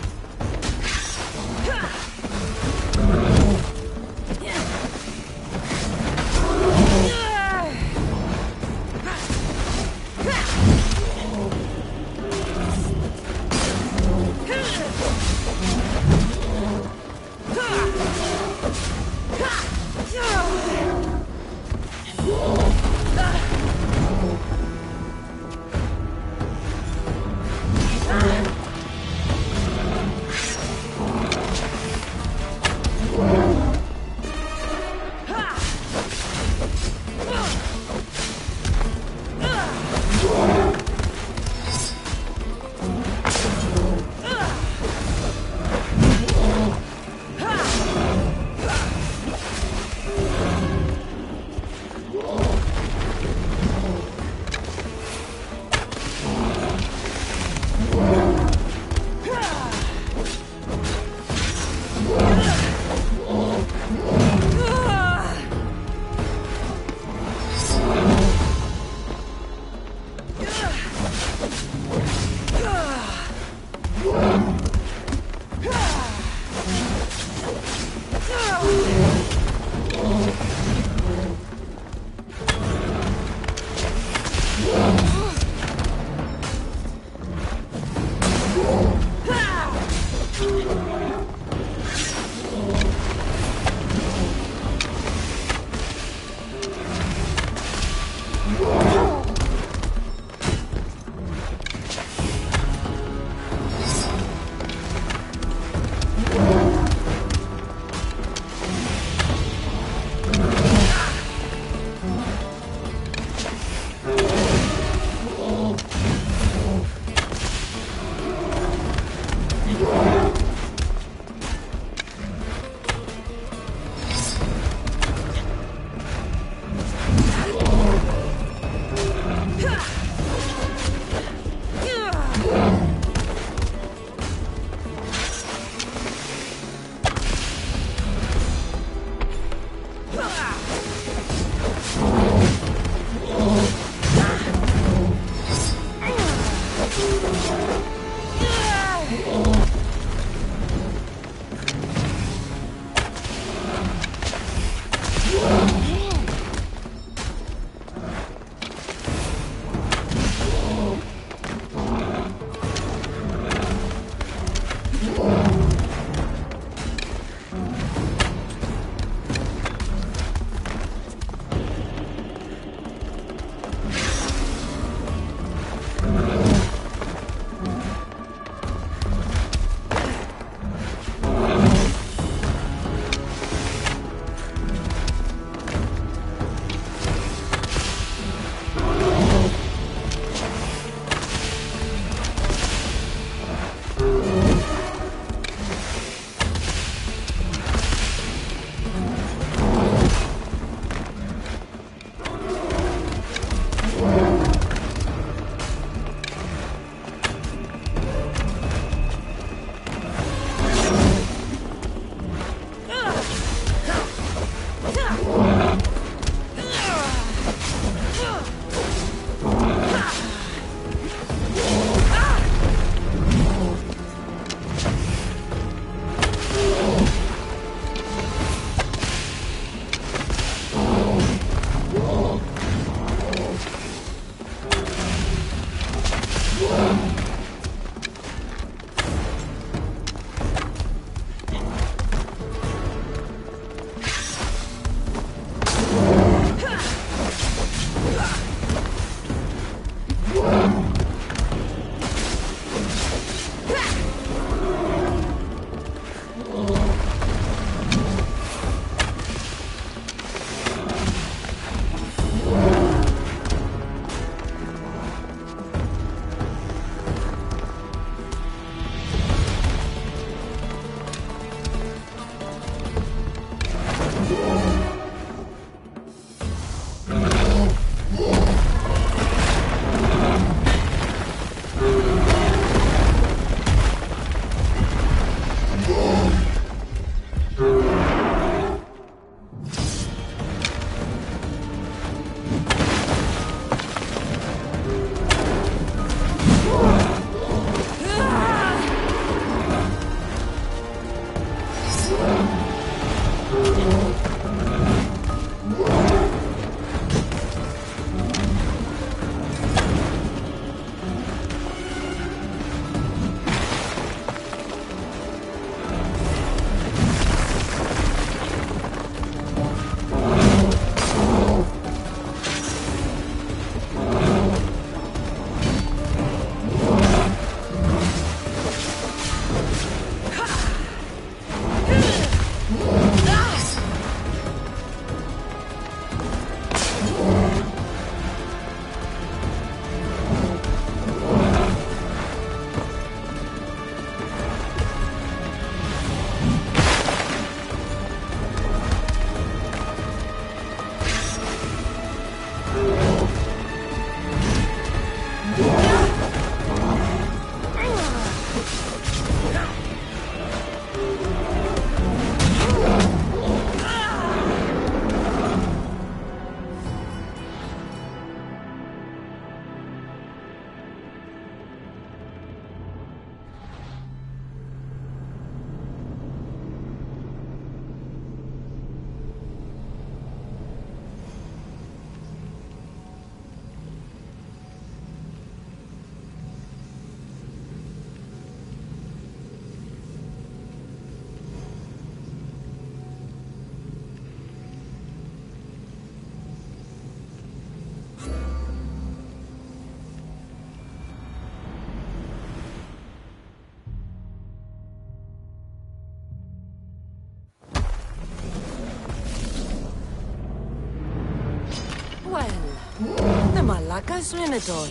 [SPEAKER 3] attack us, Minotaur?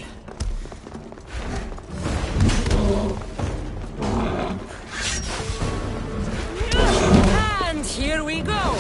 [SPEAKER 3] And here we go!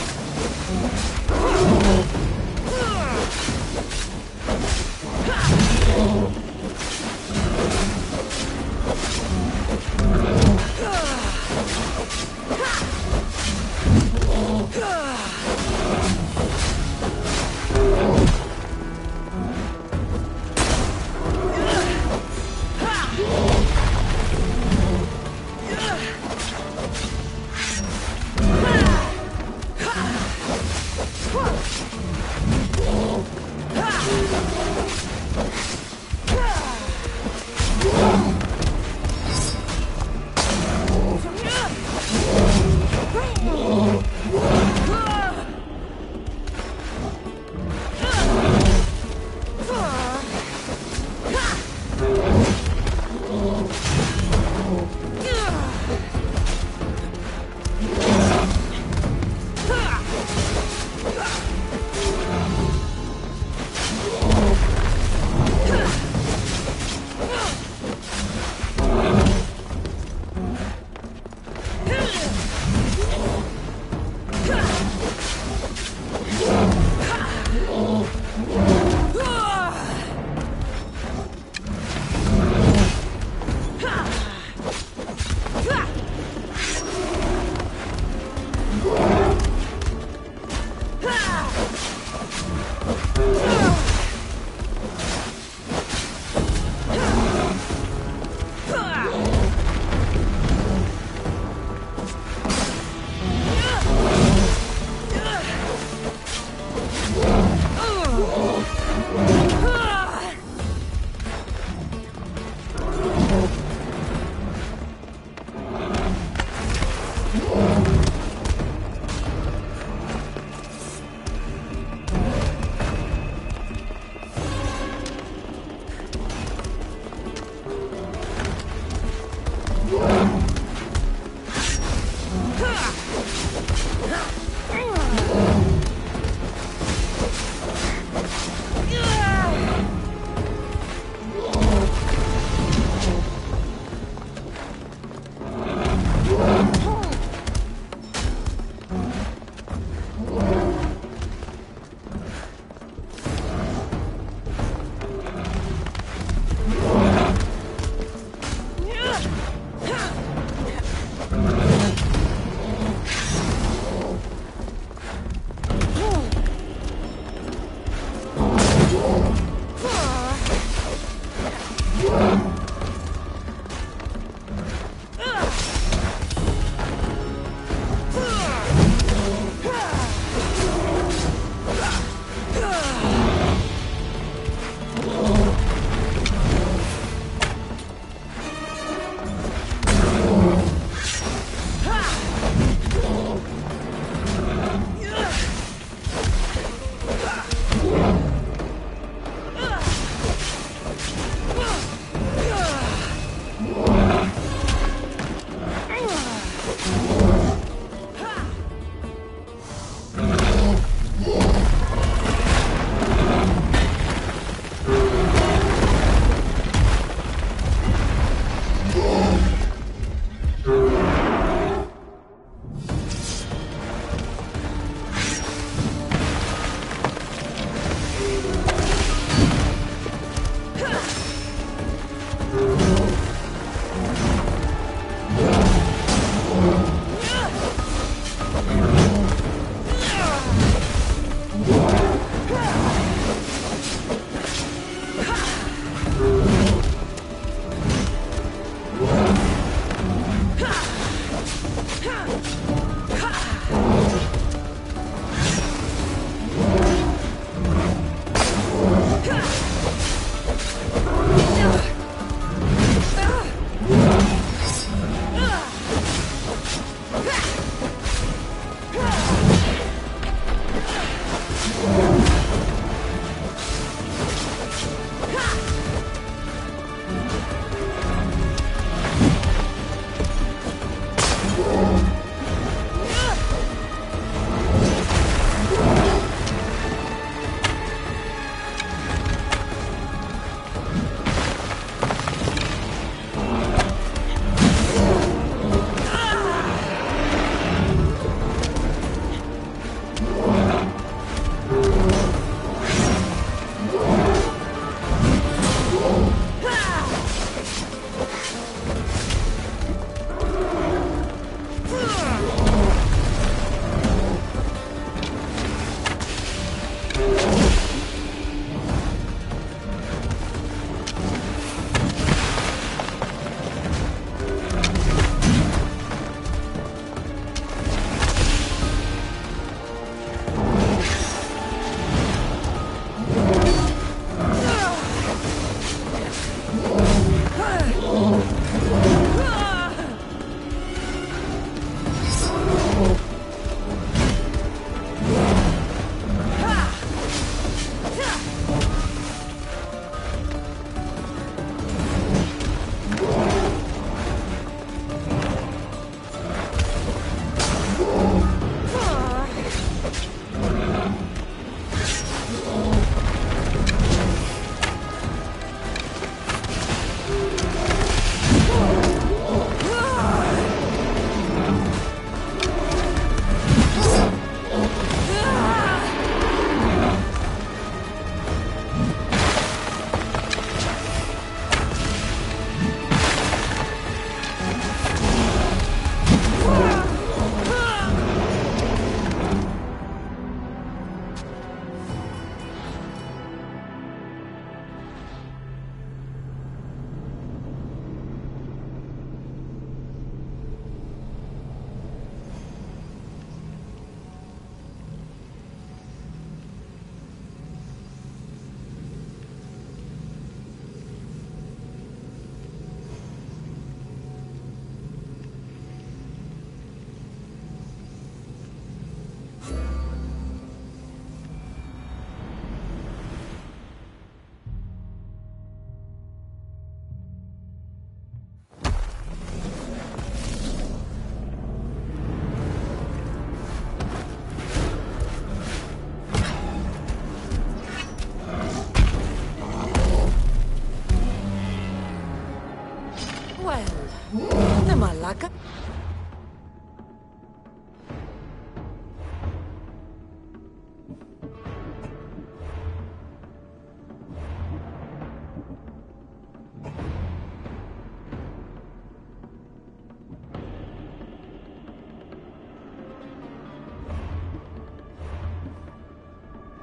[SPEAKER 3] Well, the Malaka.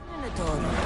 [SPEAKER 3] Minotaur.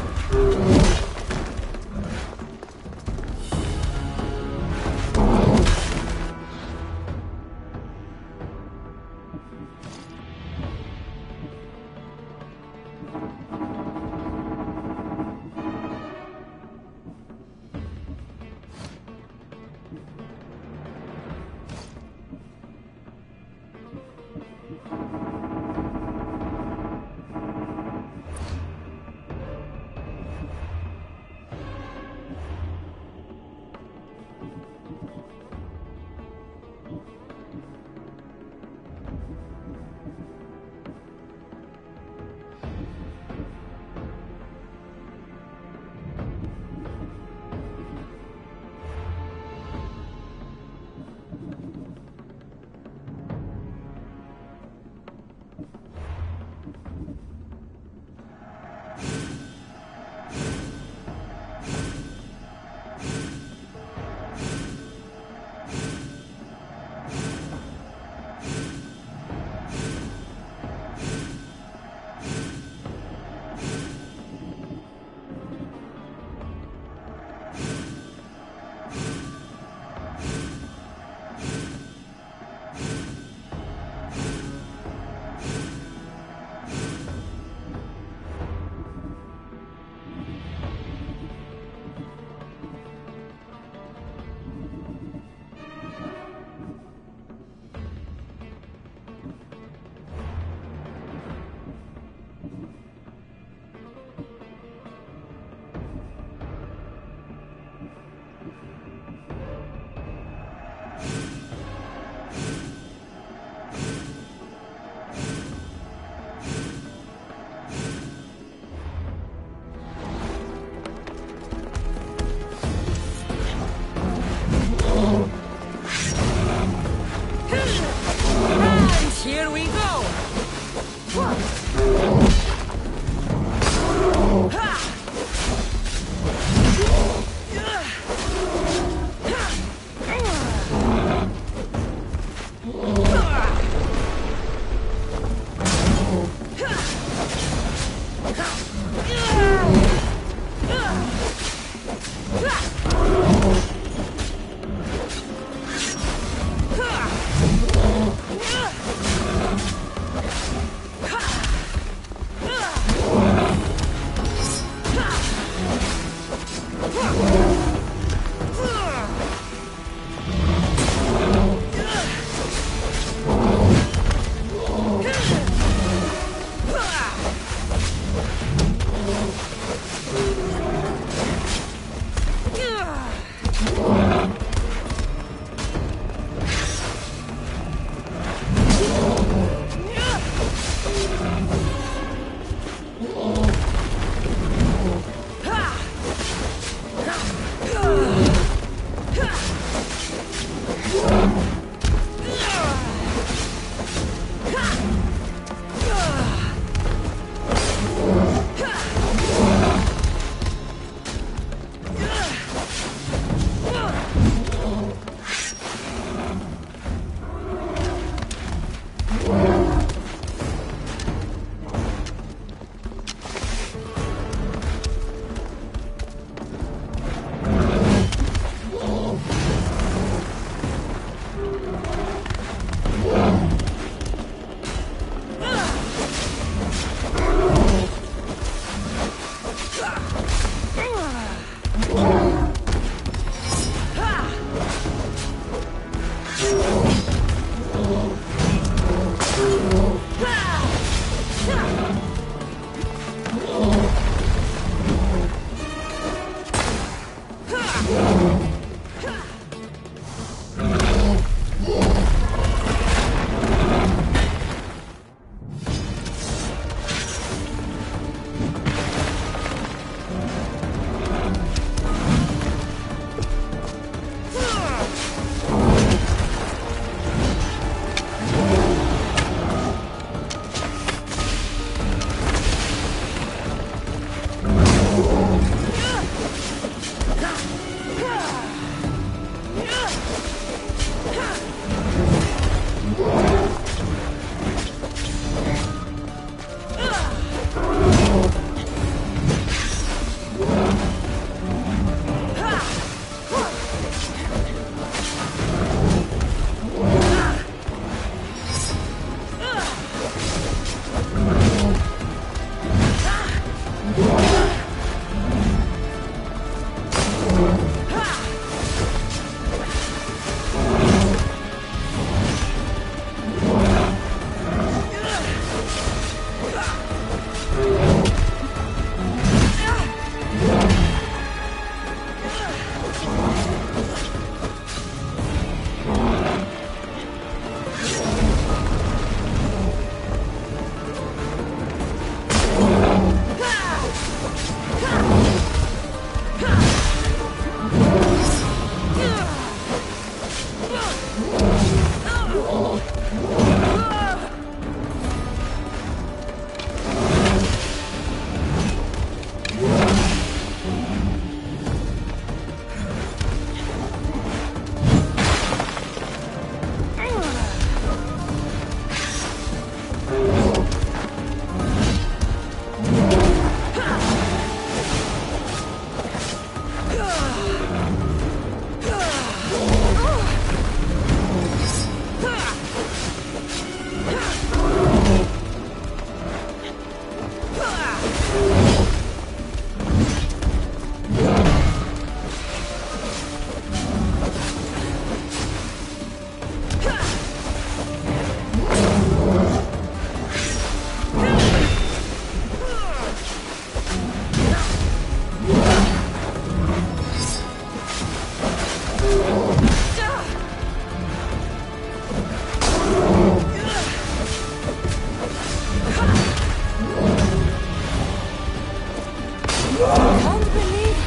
[SPEAKER 3] Can't believe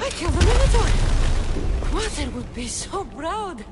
[SPEAKER 3] I killed the Minotaur! Mother would be so proud!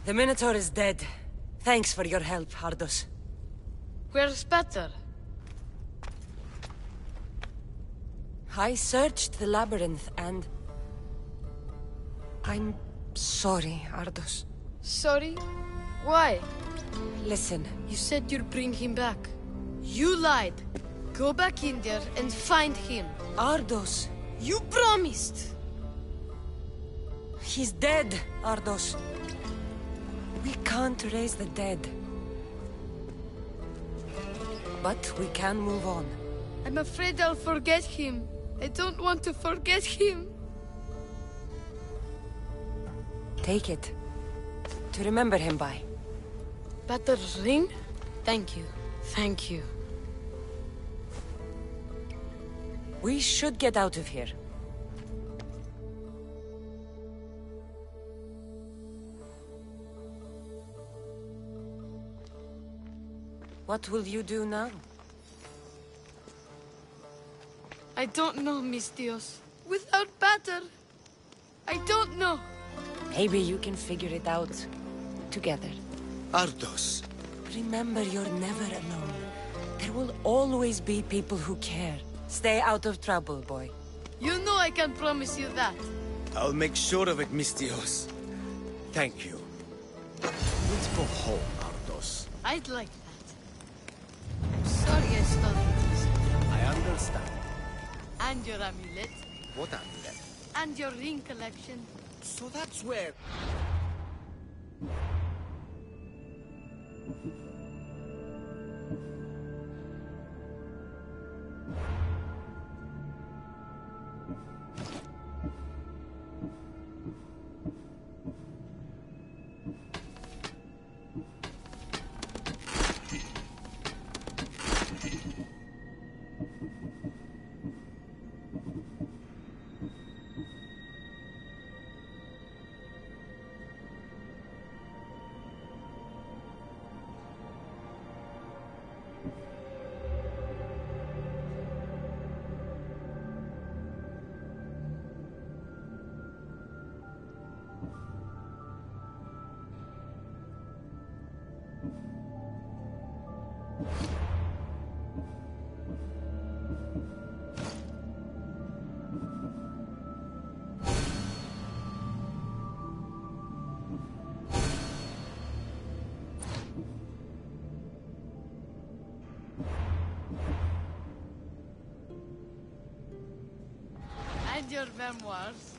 [SPEAKER 3] The Minotaur is dead. Thanks for your help, Ardos.
[SPEAKER 14] Where's Peter?
[SPEAKER 3] I searched the labyrinth and... I'm sorry, Ardos.
[SPEAKER 14] Sorry? Why?
[SPEAKER 3] Listen.
[SPEAKER 14] You said you'd bring him back. You lied. Go back in there and find him.
[SPEAKER 3] Ardos.
[SPEAKER 14] You promised!
[SPEAKER 3] He's dead, Ardos. We can't raise the dead. But we can move on.
[SPEAKER 14] I'm afraid I'll forget him. I don't want to forget him.
[SPEAKER 3] Take it. To remember him by.
[SPEAKER 14] Peter's ring? Thank you. Thank you.
[SPEAKER 3] We should get out of here. What will you do now?
[SPEAKER 14] I don't know, Mistios. Without Peter, I don't know.
[SPEAKER 3] Maybe you can figure it out. Together.
[SPEAKER 11] Ardos.
[SPEAKER 3] Remember, you're never alone. There will always be people who care. Stay out of trouble, boy.
[SPEAKER 14] You know I can promise you that.
[SPEAKER 11] I'll make sure of it, Mistios. Thank you. Let's go home, Ardos.
[SPEAKER 14] I'd like that. I'm sorry I stole this.
[SPEAKER 11] I understand.
[SPEAKER 14] And your amulet.
[SPEAKER 11] What amulet?
[SPEAKER 14] And your ring collection.
[SPEAKER 11] So that's where...
[SPEAKER 14] And your memoirs.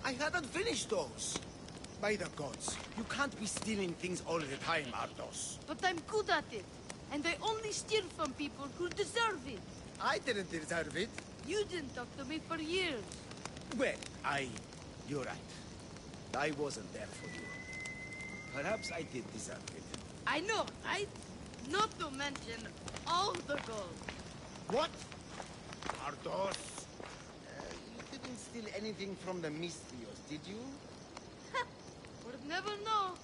[SPEAKER 11] I hadn't finished those. By the gods, you can't be stealing things all the time, Ardos.
[SPEAKER 14] But I'm good at it. And I only steal from people who deserve it.
[SPEAKER 11] I didn't deserve it.
[SPEAKER 14] You didn't talk to me for years.
[SPEAKER 11] Well, you're right. I wasn't there for you. Perhaps I did deserve it.
[SPEAKER 14] I know, right? Not to mention all the gold.
[SPEAKER 11] What? Ardos? You didn't steal anything from the Mistios, did you?
[SPEAKER 14] Would never know.